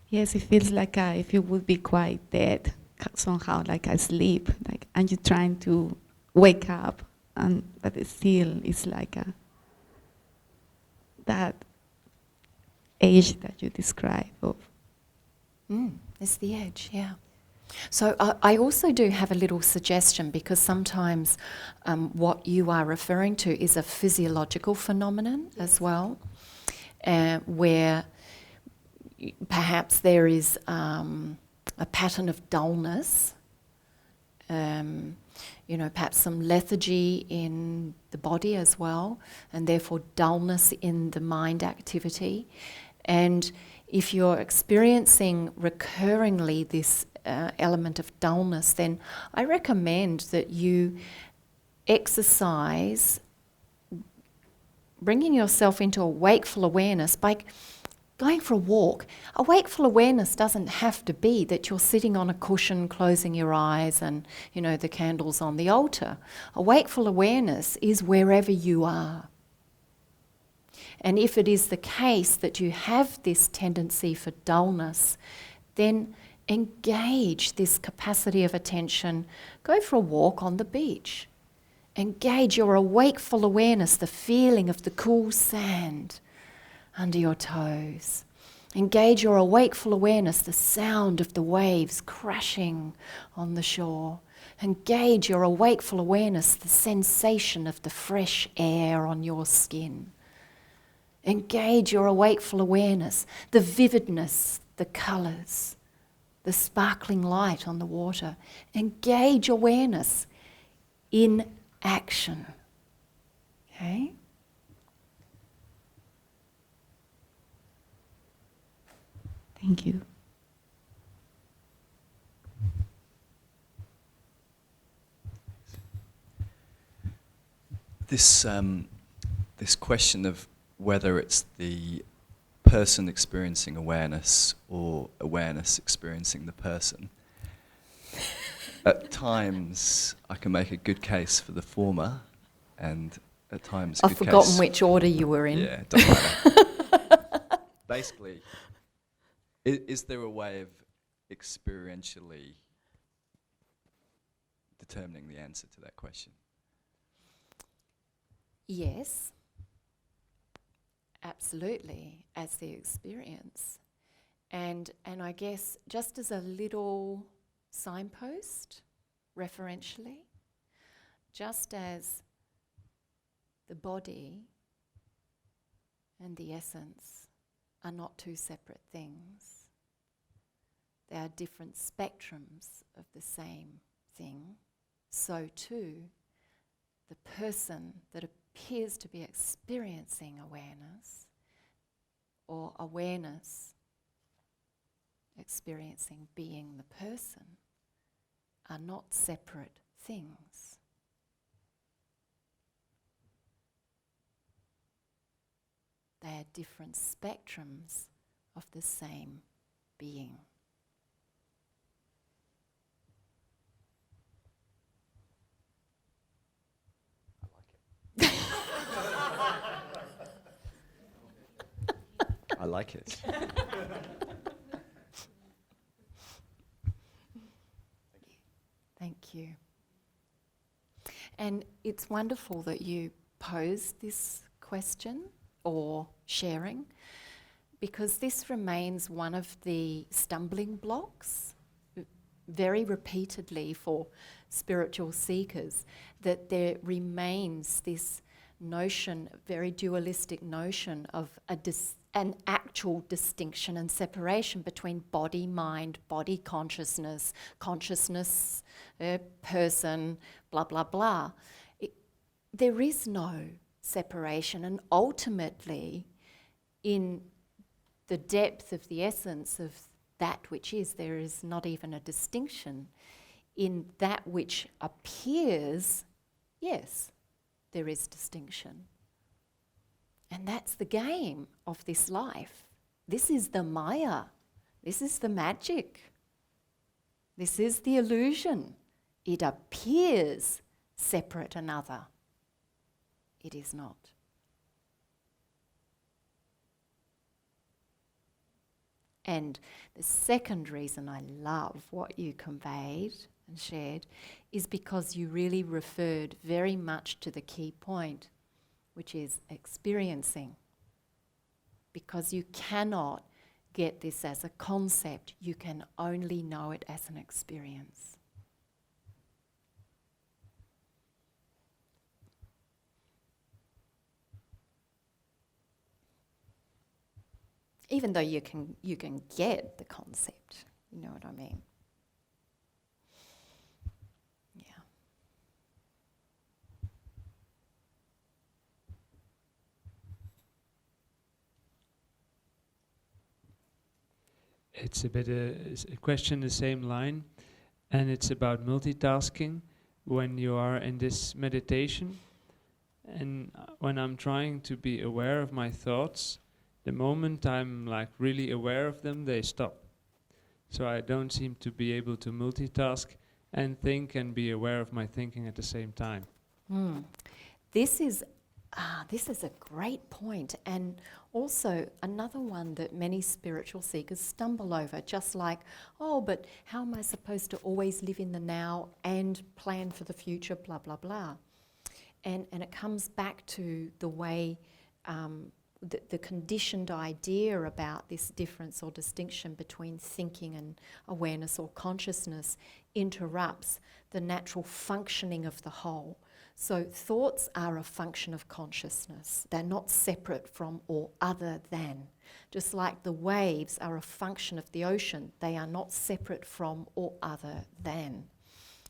Yes, it feels like if you would be quite dead, somehow like asleep, like, and you're trying to wake up, but it still is like that age that you describe of. It's the edge, yeah. So I also do have a little suggestion, because sometimes what you are referring to is a physiological phenomenon as well, where perhaps there is a pattern of dullness, perhaps some lethargy in the body as well, and therefore dullness in the mind activity. And if you're experiencing recurringly this element of dullness, then I recommend that you exercise bringing yourself into a wakeful awareness by going for a walk. A wakeful awareness doesn't have to be that you're sitting on a cushion, closing your eyes and, the candles on the altar. A wakeful awareness is wherever you are. And if it is the case that you have this tendency for dullness, then engage this capacity of attention. Go for a walk on the beach. Engage your wakeful awareness, the feeling of the cool sand under your toes. Engage your wakeful awareness, the sound of the waves crashing on the shore. Engage your wakeful awareness, the sensation of the fresh air on your skin. Engage your wakeful awareness, the vividness, the colours, the sparkling light on the water. Engage awareness in action. Okay? Thank you. This question of whether it's the person experiencing awareness or awareness experiencing the person. At times, I can make a good case for the former, and at times, I've forgotten which order you were in. Yeah, doesn't matter. Basically, is there a way of experientially determining the answer to that question? Yes, absolutely, as the experience. And I guess just as a little signpost, referentially, just as the body and the essence are not two separate things, they are different spectrums of the same thing, so too the person that appears to be experiencing awareness, or awareness experiencing being the person, are not separate things. They are different spectrums of the same being. I like it. Thank you. And it's wonderful that you posed this question or sharing, because this remains one of the stumbling blocks very repeatedly for spiritual seekers, that there remains this notion, very dualistic notion of an actual distinction and separation between body, mind, body consciousness, person, blah, blah, blah. There is no separation, and ultimately, in the depth of the essence of that which is, there is not even a distinction. In that which appears, yes, there is distinction. And that's the game of this life. This is the Maya. This is the magic. This is the illusion. It appears separate and other. It is not. And the second reason I love what you conveyed and shared is because you really referred very much to the key point, which is experiencing. Because you cannot get this as a concept, you can only know it as an experience. even though you can get the concept. You know what I mean? Yeah. It's a bit a question the same line, and it's about multitasking when you are in this meditation. And when I'm trying to be aware of my thoughts, the moment I'm like really aware of them, they stop. So I don't seem to be able to multitask and think and be aware of my thinking at the same time. This is a great point, and also another one that many spiritual seekers stumble over, just like, oh, but how am I supposed to always live in the now and plan for the future, blah, blah, blah. And it comes back to the way the conditioned idea about this difference or distinction between thinking and awareness or consciousness interrupts the natural functioning of the whole. So thoughts are a function of consciousness. They're not separate from or other than. Just like the waves are a function of the ocean, they are not separate from or other than.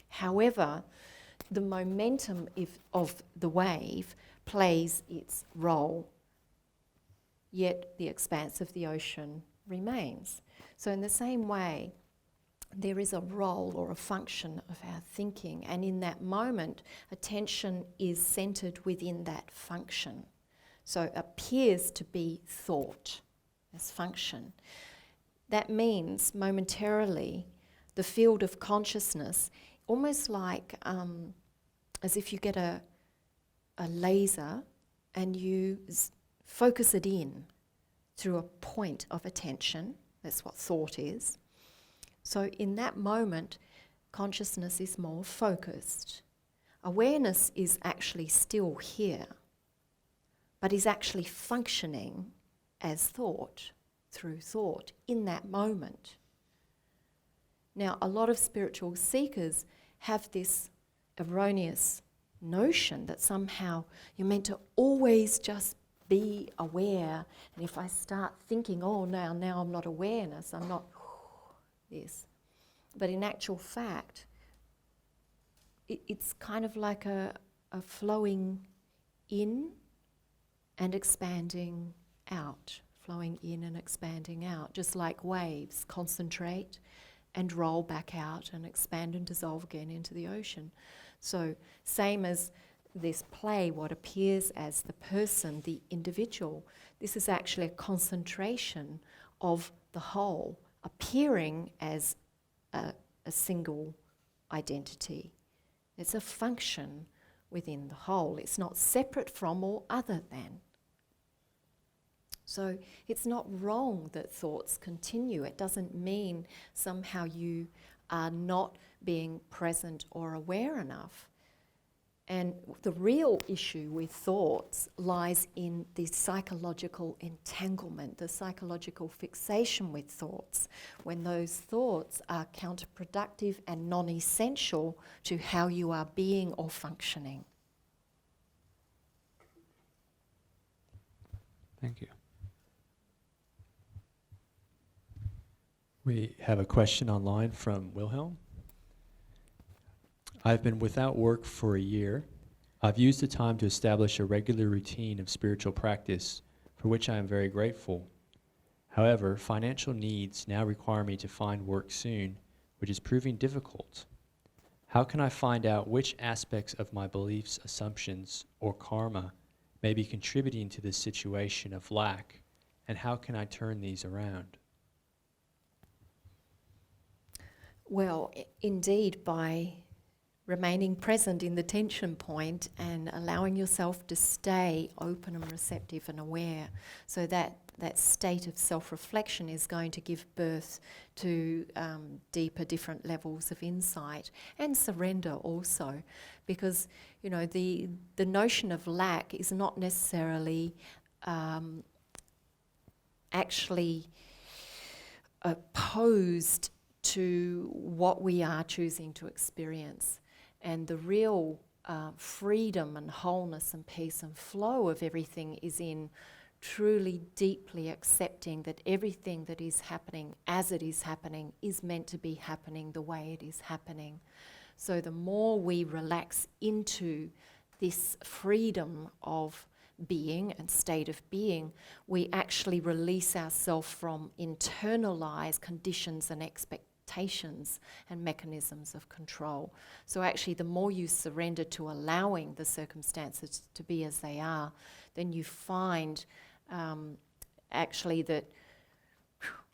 However, the momentum of the wave plays its role, yet the expanse of the ocean remains. So in the same way, there is a role or a function of our thinking, and in that moment, attention is centered within that function. So it appears to be thought as function. That means momentarily the field of consciousness, almost like as if you get a laser and you focus it in through a point of attention. That's what thought is. So in that moment, consciousness is more focused. Awareness is actually still here, but is actually functioning as thought, through thought, in that moment. Now, a lot of spiritual seekers have this erroneous notion that somehow you're meant to always just be aware, and if I start thinking, oh, now I'm not awareness, I'm not this. But in actual fact, it's kind of like a flowing in and expanding out, flowing in and expanding out, just like waves concentrate and roll back out and expand and dissolve again into the ocean. So same as this play, what appears as the person, the individual, this is actually a concentration of the whole, appearing as a single identity. It's a function within the whole. It's not separate from or other than. So it's not wrong that thoughts continue. It doesn't mean somehow you are not being present or aware enough. And the real issue with thoughts lies in the psychological entanglement, the psychological fixation with thoughts, when those thoughts are counterproductive and non-essential to how you are being or functioning. Thank you. We have a question online from Wilhelm. I've been without work for a year. I've used the time to establish a regular routine of spiritual practice, for which I am very grateful. However, financial needs now require me to find work soon, which is proving difficult. How can I find out which aspects of my beliefs, assumptions, or karma may be contributing to this situation of lack, and how can I turn these around? Well, indeed, by remaining present in the tension point and allowing yourself to stay open and receptive and aware, so that state of self-reflection is going to give birth to deeper, different levels of insight and surrender also, because the notion of lack is not necessarily actually opposed to what we are choosing to experience. And the real freedom and wholeness and peace and flow of everything is in truly deeply accepting that everything that is happening as it is happening is meant to be happening the way it is happening. So the more we relax into this freedom of being and state of being, we actually release ourselves from internalized conditions and expectations and mechanisms of control. So actually the more you surrender to allowing the circumstances to be as they are, then you find actually that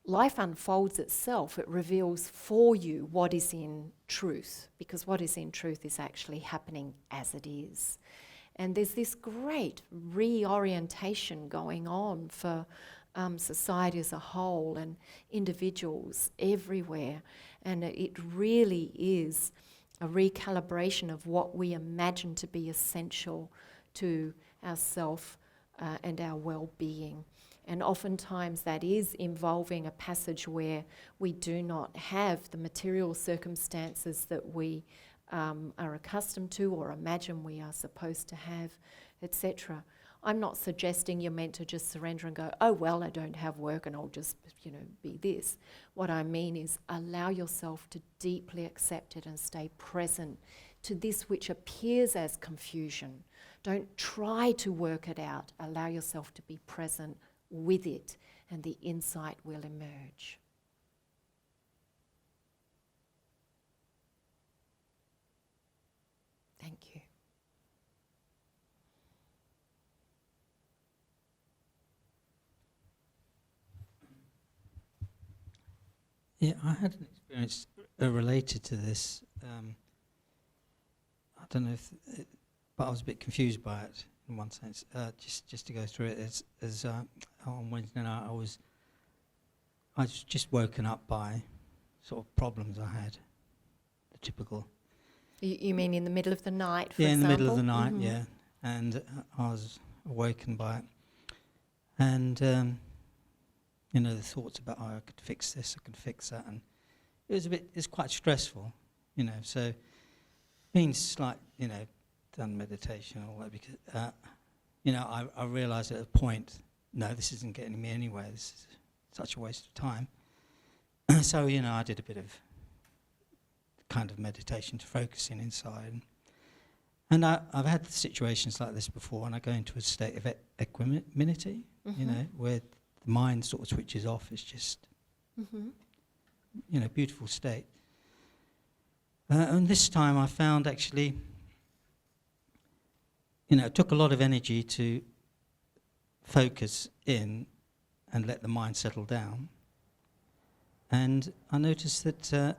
life unfolds itself. It reveals for you what is in truth, because what is in truth is actually happening as it is. And there's this great reorientation going on for society as a whole and individuals everywhere. And it really is a recalibration of what we imagine to be essential to ourself and our well-being. And oftentimes that is involving a passage where we do not have the material circumstances that we are accustomed to or imagine we are supposed to have, etc. I'm not suggesting you're meant to just surrender and go, oh, well, I don't have work and I'll just, be this. What I mean is allow yourself to deeply accept it and stay present to this which appears as confusion. Don't try to work it out. Allow yourself to be present with it, and the insight will emerge. Thank you. Yeah, I had an experience related to this. I don't know if, but I was a bit confused by it in one sense. Just to go through it, as on Wednesday night, I was just woken up by sort of problems I had, the typical. You mean in the middle of the night, for example? example? In the middle of the night, yeah. And I was awakened by it. And, the thoughts about, I could fix this, I could fix that. And it's quite stressful, So being done meditation or whatever, because, I realised at a point, no, this isn't getting me anywhere. This is such a waste of time. So, I did a bit of kind of meditation to focusing inside. And I've had situations like this before, and I go into a state of equanimity, where the mind sort of switches off. It's just, beautiful state. And this time I found actually, it took a lot of energy to focus in and let the mind settle down. And I noticed that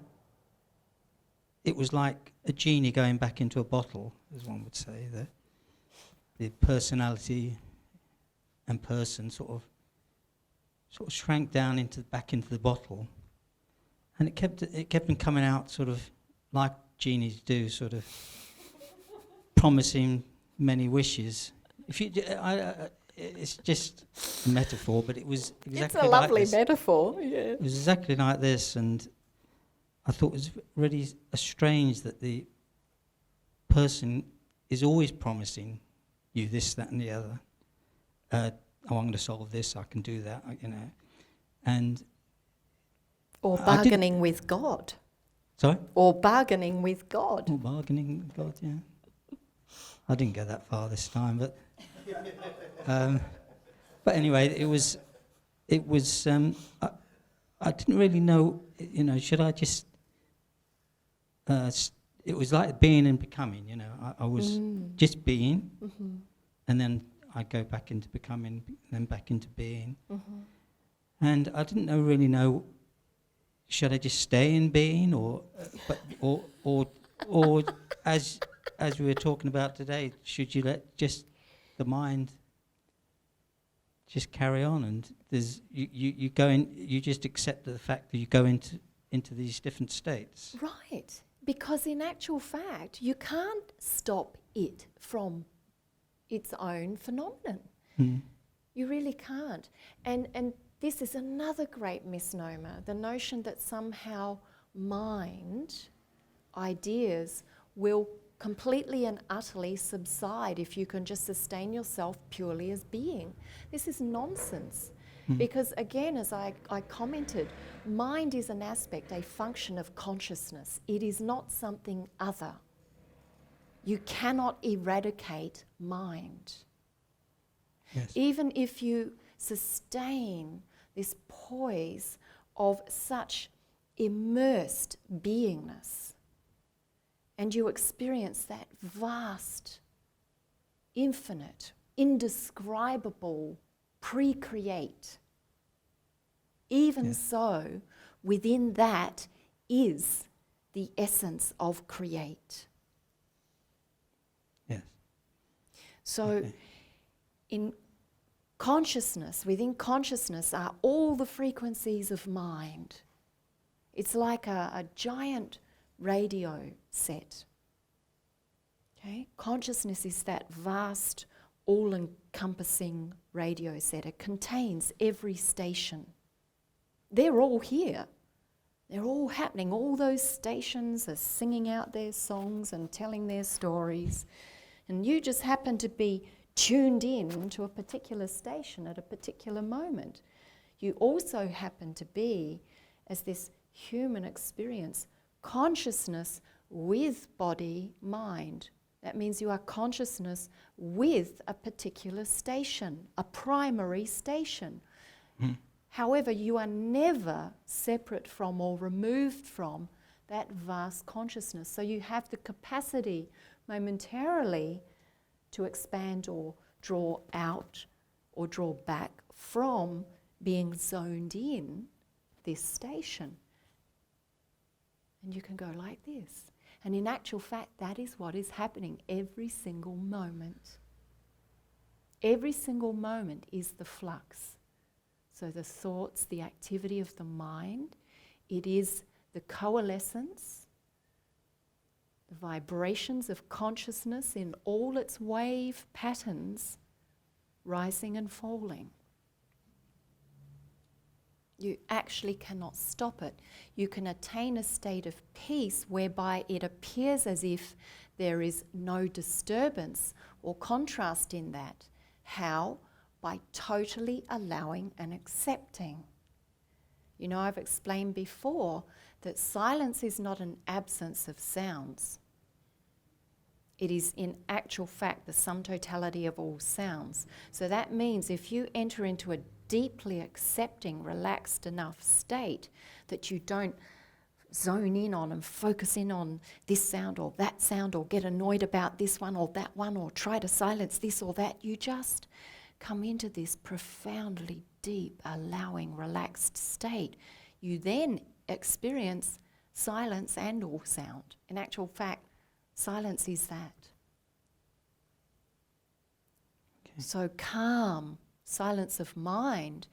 it was like a genie going back into a bottle, as one would say. The personality and person sort of shrank down back into the bottle, and it kept on coming out, sort of like genies do, sort of promising many wishes. It's just a metaphor, but it was exactly. It's a lovely like metaphor. Yeah. It was exactly like this, and I thought it was really strange that the person is always promising you this, that, and the other. I'm going to solve this. I can do that. And or bargaining with God. Sorry. Or bargaining with God. Or bargaining with God. Yeah. I didn't go that far this time, but anyway, it was. I didn't really know. Should I just? It was like being and becoming. I was just being, and then I go back into becoming, then back into being. And I didn't really know. Should I just stay in being, or as we were talking about today, should you let just the mind just carry on, and you go in, you just accept the fact that you go into these different states. Right, because in actual fact, you can't stop it from its own phenomenon. You really can't. And this is another great misnomer, the notion that somehow mind, ideas, will completely and utterly subside if you can just sustain yourself purely as being. This is nonsense. Because again, as I commented, mind is an aspect, a function of consciousness. It is not something other. You cannot eradicate mind. Yes. Even if you sustain this poise of such immersed beingness, and you experience that vast, infinite, indescribable pre-create, even so, within that is the essence of create. Yes. So in consciousness, within consciousness are all the frequencies of mind. It's like a giant radio set. Okay? Consciousness is that vast, all-encompassing radio set. It contains every station. They're all here. They're all happening. All those stations are singing out their songs and telling their stories. And you just happen to be tuned in to a particular station at a particular moment. You also happen to be, as this human experience, consciousness with body, mind. That means you are consciousness with a particular station, a primary station. However, you are never separate from or removed from that vast consciousness. So you have the capacity momentarily to expand or draw out or draw back from being zoned in this station. And you can go like this. And in actual fact, that is what is happening every single moment. Every single moment is the flux. So the thoughts, the activity of the mind, it is the coalescence, the vibrations of consciousness in all its wave patterns, rising and falling. You actually cannot stop it. You can attain a state of peace whereby it appears as if there is no disturbance or contrast in that. How? By totally allowing and accepting. You know, I've explained before that silence is not an absence of sounds. It is in actual fact the sum totality of all sounds. So that means if you enter into a deeply accepting, relaxed enough state that you don't zone in on and focus in on this sound or that sound or get annoyed about this one or that one or try to silence this or that, you just come into this profoundly deep, allowing, relaxed state. You then experience silence and all sound. In actual fact, silence is that. Okay. So calm, silence of mind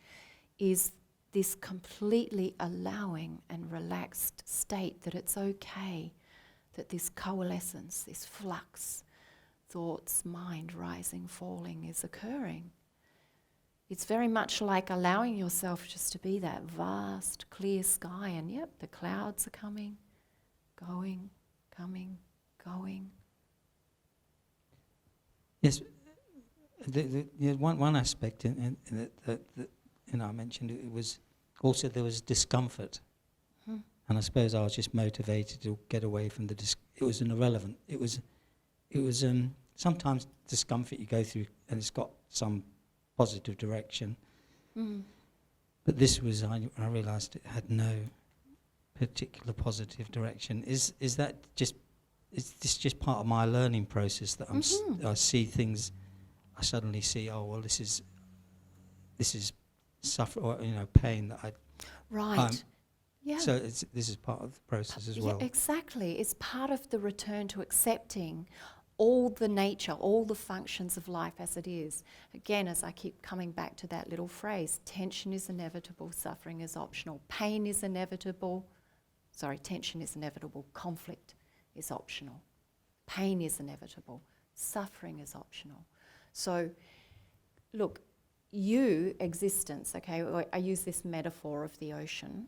is this completely allowing and relaxed state that it's okay, that this coalescence, this flux, thoughts, mind rising, falling is occurring. It's very much like allowing yourself just to be that vast, clear sky, and yep, the clouds are coming, going, coming, going. Yes, one aspect in that I mentioned, it was also there was discomfort, and I suppose I was just motivated to get away from it was an irrelevant. It was sometimes discomfort you go through, and it's got some positive direction. But this was, I realised it had no particular positive direction. Is this just part of my learning process that I see things, I suddenly see, oh well, this is suffer or pain that I. Right. Yeah. So this is part of the process as well. Exactly. It's part of the return to accepting all the nature, all the functions of life as it is. Again, as I keep coming back to that little phrase, tension is inevitable, suffering is optional. Pain is inevitable. Tension is inevitable. Conflict is optional. Pain is inevitable. Suffering is optional. So, look, existence, okay, I use this metaphor of the ocean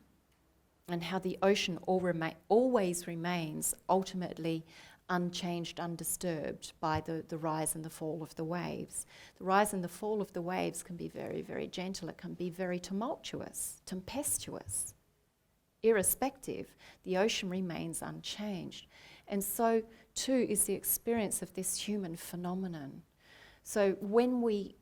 and how the ocean always remains ultimately unchanged, undisturbed by the rise and the fall of the waves. The rise and the fall of the waves can be very, very gentle. It can be very tumultuous, tempestuous. Irrespective, the ocean remains unchanged. And so too is the experience of this human phenomenon. So when we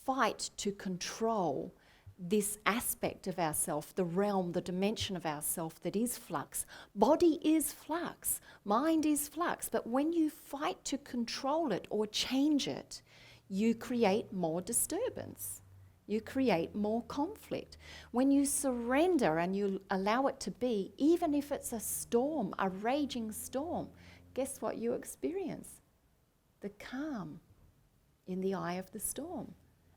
fight to control this aspect of ourself, the realm, the dimension of ourself that is flux, body is flux, mind is flux, but when you fight to control it or change it, you create more disturbance. You create more conflict. When you surrender and you allow it to be, even if it's a storm, a raging storm, guess what you experience? The calm in the eye of the storm.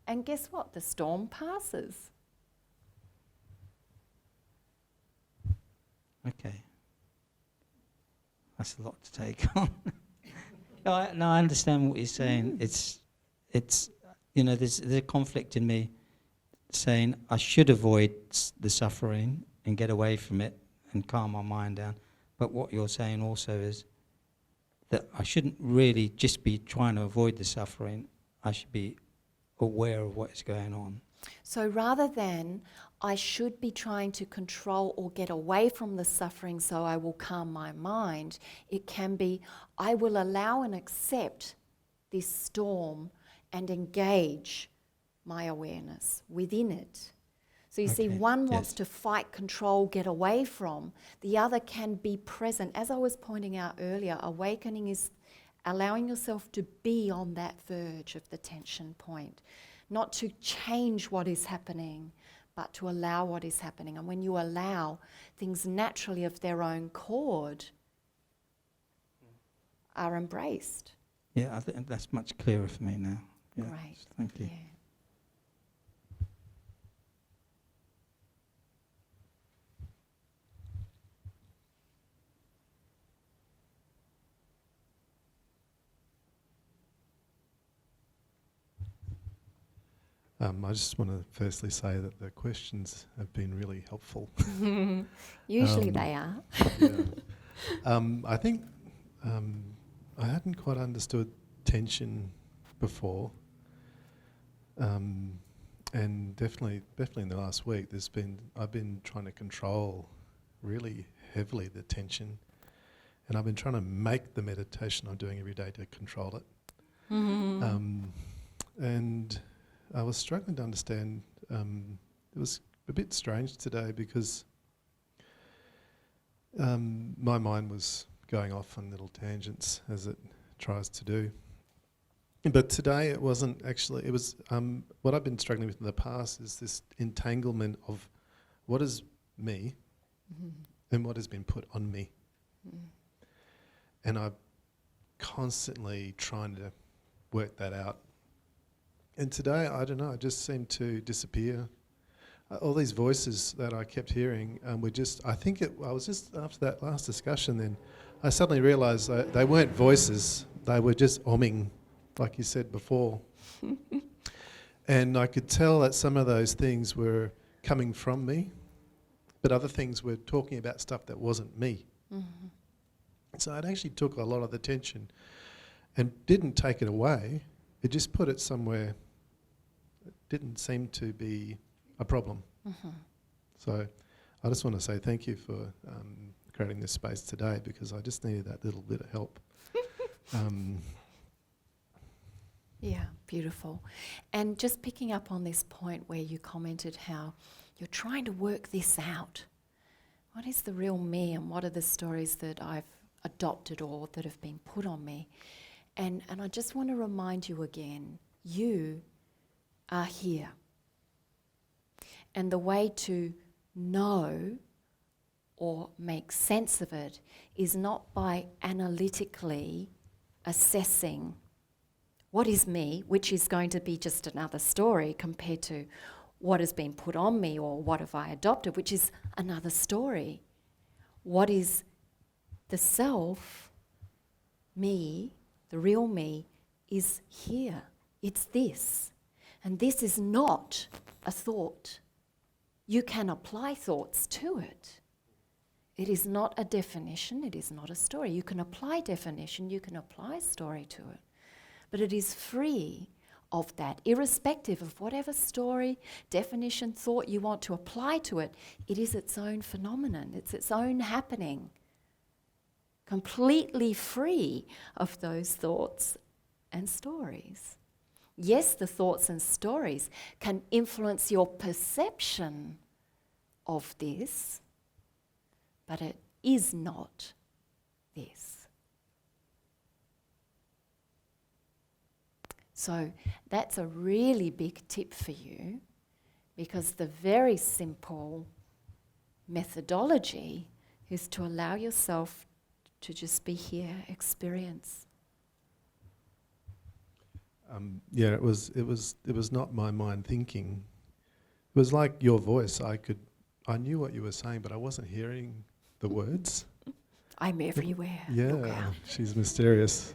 And guess what? The storm passes. Okay. That's a lot to take on. No, I understand what you're saying. It's there's a conflict in me saying I should avoid the suffering and get away from it and calm my mind down. But what you're saying also is that I shouldn't really just be trying to avoid the suffering. I should be aware of what is going on. So rather than I should be trying to control or get away from the suffering so I will calm my mind, it can be I will allow and accept this storm and engage my awareness within it. So you see, one wants to fight, control, get away from. The other can be present. As I was pointing out earlier, awakening is allowing yourself to be on that verge of the tension point. Not to change what is happening, but to allow what is happening. And when you allow, things naturally of their own accord are embraced. Yeah, I think that's much clearer for me now. Yeah, Great. Thank you. Yeah. I just want to firstly say that the questions have been really helpful. Usually they are. Yeah. I think I hadn't quite understood tension before, and definitely in the last week, I've been trying to control really heavily the tension, and I've been trying to make the meditation I'm doing every day to control it, and I was struggling to understand. It was a bit strange today because my mind was going off on little tangents as it tries to do. But today it wasn't actually, it was, what I've been struggling with in the past is this entanglement of what is me and what has been put on me. And I'm constantly trying to work that out. And today, I don't know, it just seemed to disappear. All these voices that I kept hearing were just, I was just after that last discussion then, I suddenly realised that they weren't voices, they were just omming, like you said before. And I could tell that some of those things were coming from me, but other things were talking about stuff that wasn't me. So it actually took a lot of the tension and didn't take it away, it just put it somewhere. It didn't seem to be a problem. So I just want to say thank you for creating this space today, because I just needed that little bit of help. Yeah, beautiful. And just picking up on this point where you commented how you're trying to work this out. What is the real me and what are the stories that I've adopted or that have been put on me? And I just want to remind you again, you are here. And the way to know or make sense of it is not by analytically assessing what is me, which is going to be just another story compared to what has been put on me or what have I adopted, which is another story. What is the self, me, the real me, is here. It's this. And this is not a thought. You can apply thoughts to it. It is not a definition, it is not a story. You can apply definition, you can apply story to it, but it is free of that, irrespective of whatever story, definition, thought you want to apply to it. It is its own phenomenon, it's its own happening, completely free of those thoughts and stories. Yes, the thoughts and stories can influence your perception of this, but it is not this. So that's a really big tip for you, because the very simple methodology is to allow yourself to just be here, experience. Yeah, it was not my mind thinking. It was like your voice. I knew what you were saying, but I wasn't hearing the words. I'm everywhere. Yeah, Look out. she's mysterious.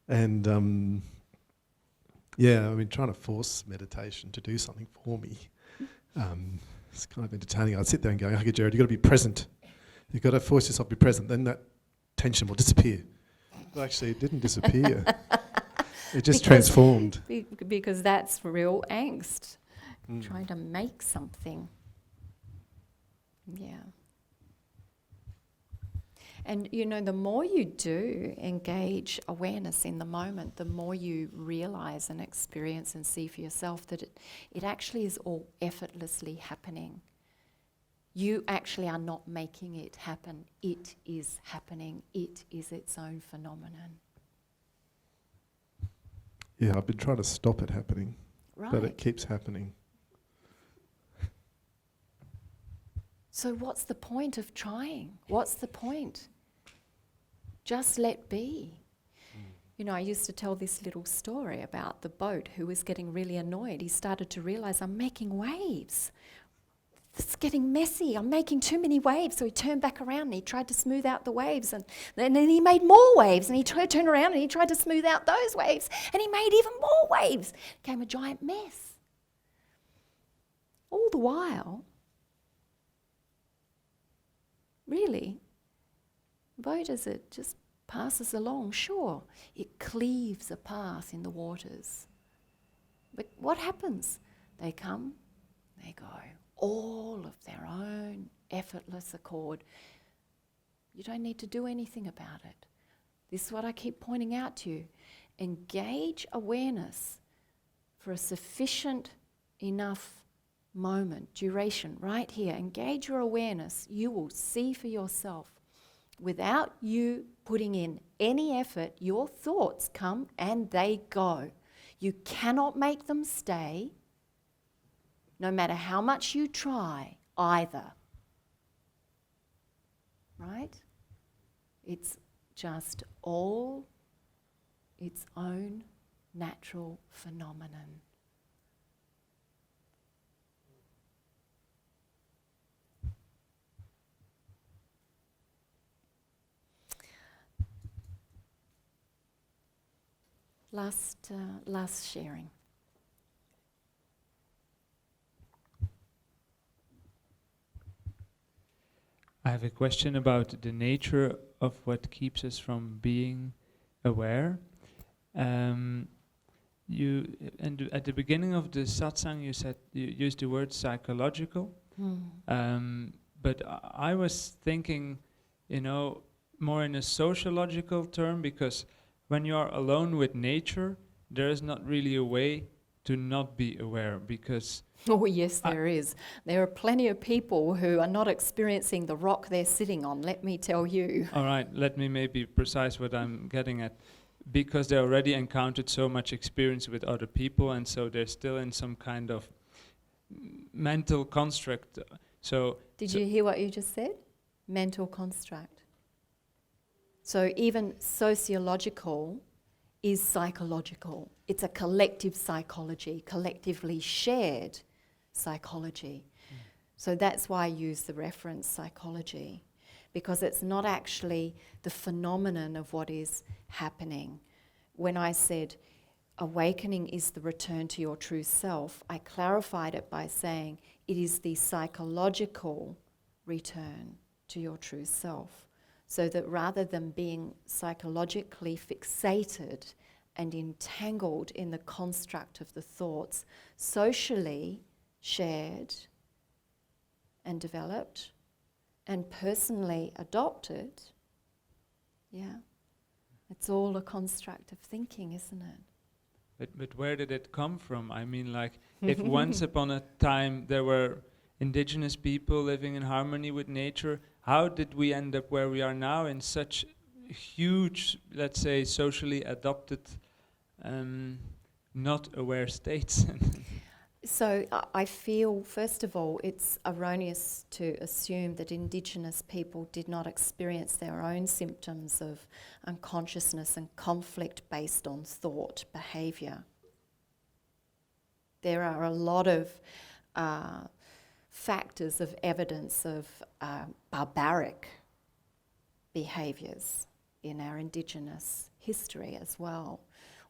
And yeah, I mean, trying to force meditation to do something for me, it's kind of entertaining. I'd sit there and go, okay, Jared, you've got to be present. You've got to force yourself to be present. Then that tension will disappear. Well, actually, it didn't disappear. It just transformed. Because that's real angst. Trying to make something. Yeah. And you know, the more you do engage awareness in the moment, the more you realize and experience and see for yourself that it actually is all effortlessly happening. You actually are not making it happen. It is happening. It is its own phenomenon. Yeah, I've been trying to stop it happening, Right. but it keeps happening. So what's the point of trying? What's the point? Just let be. You know, I used to tell this little story about the boat who was getting really annoyed. He started to realize, I'm making waves. It's getting messy. I'm making too many waves. So he turned back around and he tried to smooth out the waves. And then he made more waves. And he turned around and he tried to smooth out those waves. And he made even more waves. It became a giant mess. All the while, really, the boat, as it just passes along, sure, it cleaves a path in the waters. But what happens? They come, they go, all of their own effortless accord. You don't need to do anything about it. This is what I keep pointing out to you. Engage awareness for a sufficient enough moment, duration, right here. Engage your awareness. You will see for yourself. Without you putting in any effort, your thoughts come and they go. You cannot make them stay, no matter how much you try, either. Right? It's just all its own natural phenomenon. Last sharing. I have a question about the nature of what keeps us from being aware. You and at the beginning of the satsang, you said you used the word psychological, but I was thinking, more in a sociological term, because when you are alone with nature, there is not really a way to not be aware, because... Oh yes, there is. There are plenty of people who are not experiencing the rock they're sitting on, let me tell you. All right, let me maybe precise what I'm getting at. Because they already encountered so much experience with other people, and so they're still in some kind of mental construct. Did you hear what you just said? Mental construct. So even sociological is psychological. It's a collective psychology, collectively shared psychology. So that's why I use the reference psychology, because it's not actually the phenomenon of what is happening. When I said awakening is the return to your true self, I clarified it by saying it is the psychological return to your true self. So that rather than being psychologically fixated and entangled in the construct of the thoughts, socially shared and developed and personally adopted, it's all a construct of thinking, isn't it? But where did it come from? I mean, like, if once upon a time there were indigenous people living in harmony with nature, how did we end up where we are now in such huge, let's say, socially adopted, not aware states? So I feel, first of all, it's erroneous to assume that Indigenous people did not experience their own symptoms of unconsciousness and conflict based on thought, behaviour. There are a lot of factors of evidence of barbaric behaviours in our Indigenous history as well,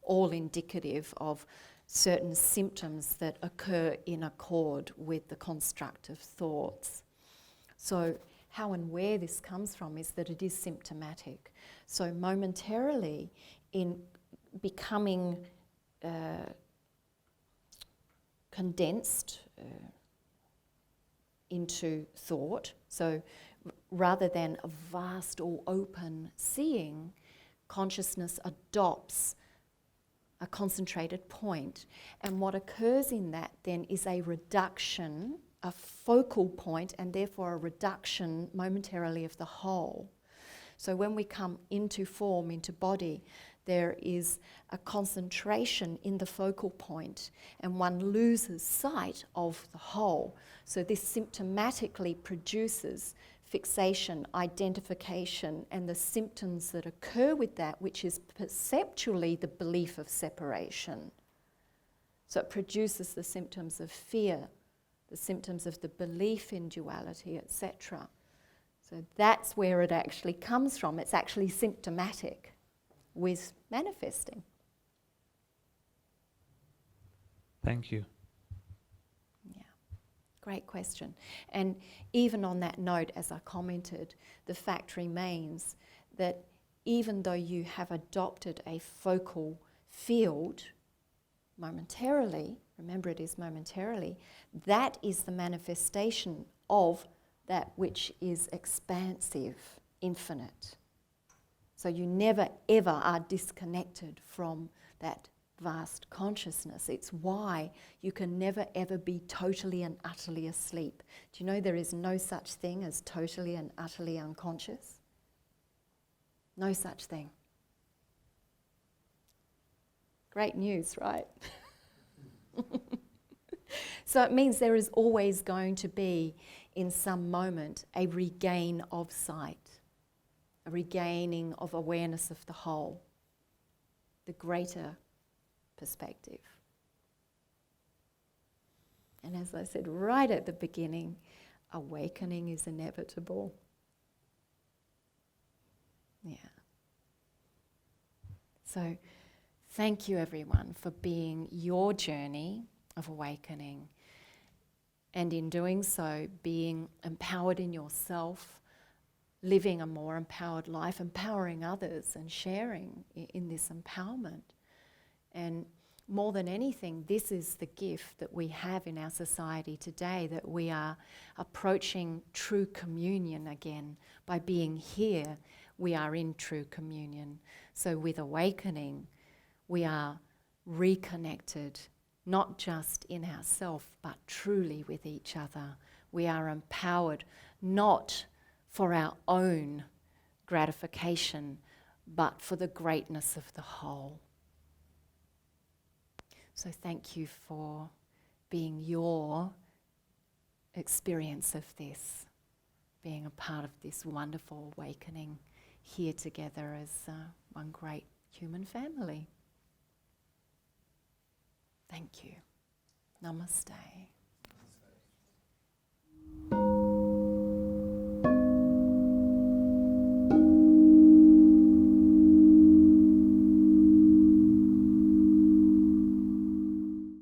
all indicative of certain symptoms that occur in accord with the construct of thoughts. So how and where this comes from is that it is symptomatic. So momentarily in becoming condensed into thought, so rather than a vast or open seeing, consciousness adopts a concentrated point. And what occurs in that then is a reduction, a focal point, and therefore a reduction momentarily of the whole. So when we come into form, into body, there is a concentration in the focal point and one loses sight of the whole. So this symptomatically produces fixation, identification, and the symptoms that occur with that, which is perceptually the belief of separation. So it produces the symptoms of fear, the symptoms of the belief in duality, etc. So that's where it actually comes from. It's actually symptomatic with manifesting. Thank you. Great question. And even on that note, as I commented, the fact remains that even though you have adopted a focal field momentarily, remember it is momentarily, that is the manifestation of that which is expansive, infinite. So you never ever are disconnected from that vast consciousness. It's why you can never ever be totally and utterly asleep. Do you know there is no such thing as totally and utterly unconscious? No such thing. Great news, right? So it means there is always going to be, in some moment, a regain of sight, a regaining of awareness of the whole, the greater perspective. And as I said right at the beginning, awakening is inevitable. Yeah. So thank you everyone for being your journey of awakening, and in doing so being empowered in yourself, living a more empowered life, empowering others and sharing in this empowerment. And more than anything, this is the gift that we have in our society today, that we are approaching true communion again. By being here, we are in true communion. So with awakening, we are reconnected, not just in ourselves, but truly with each other. We are empowered, not for our own gratification, but for the greatness of the whole. So thank you for being your experience of this, being a part of this wonderful awakening here together as one great human family. Thank you. Namaste.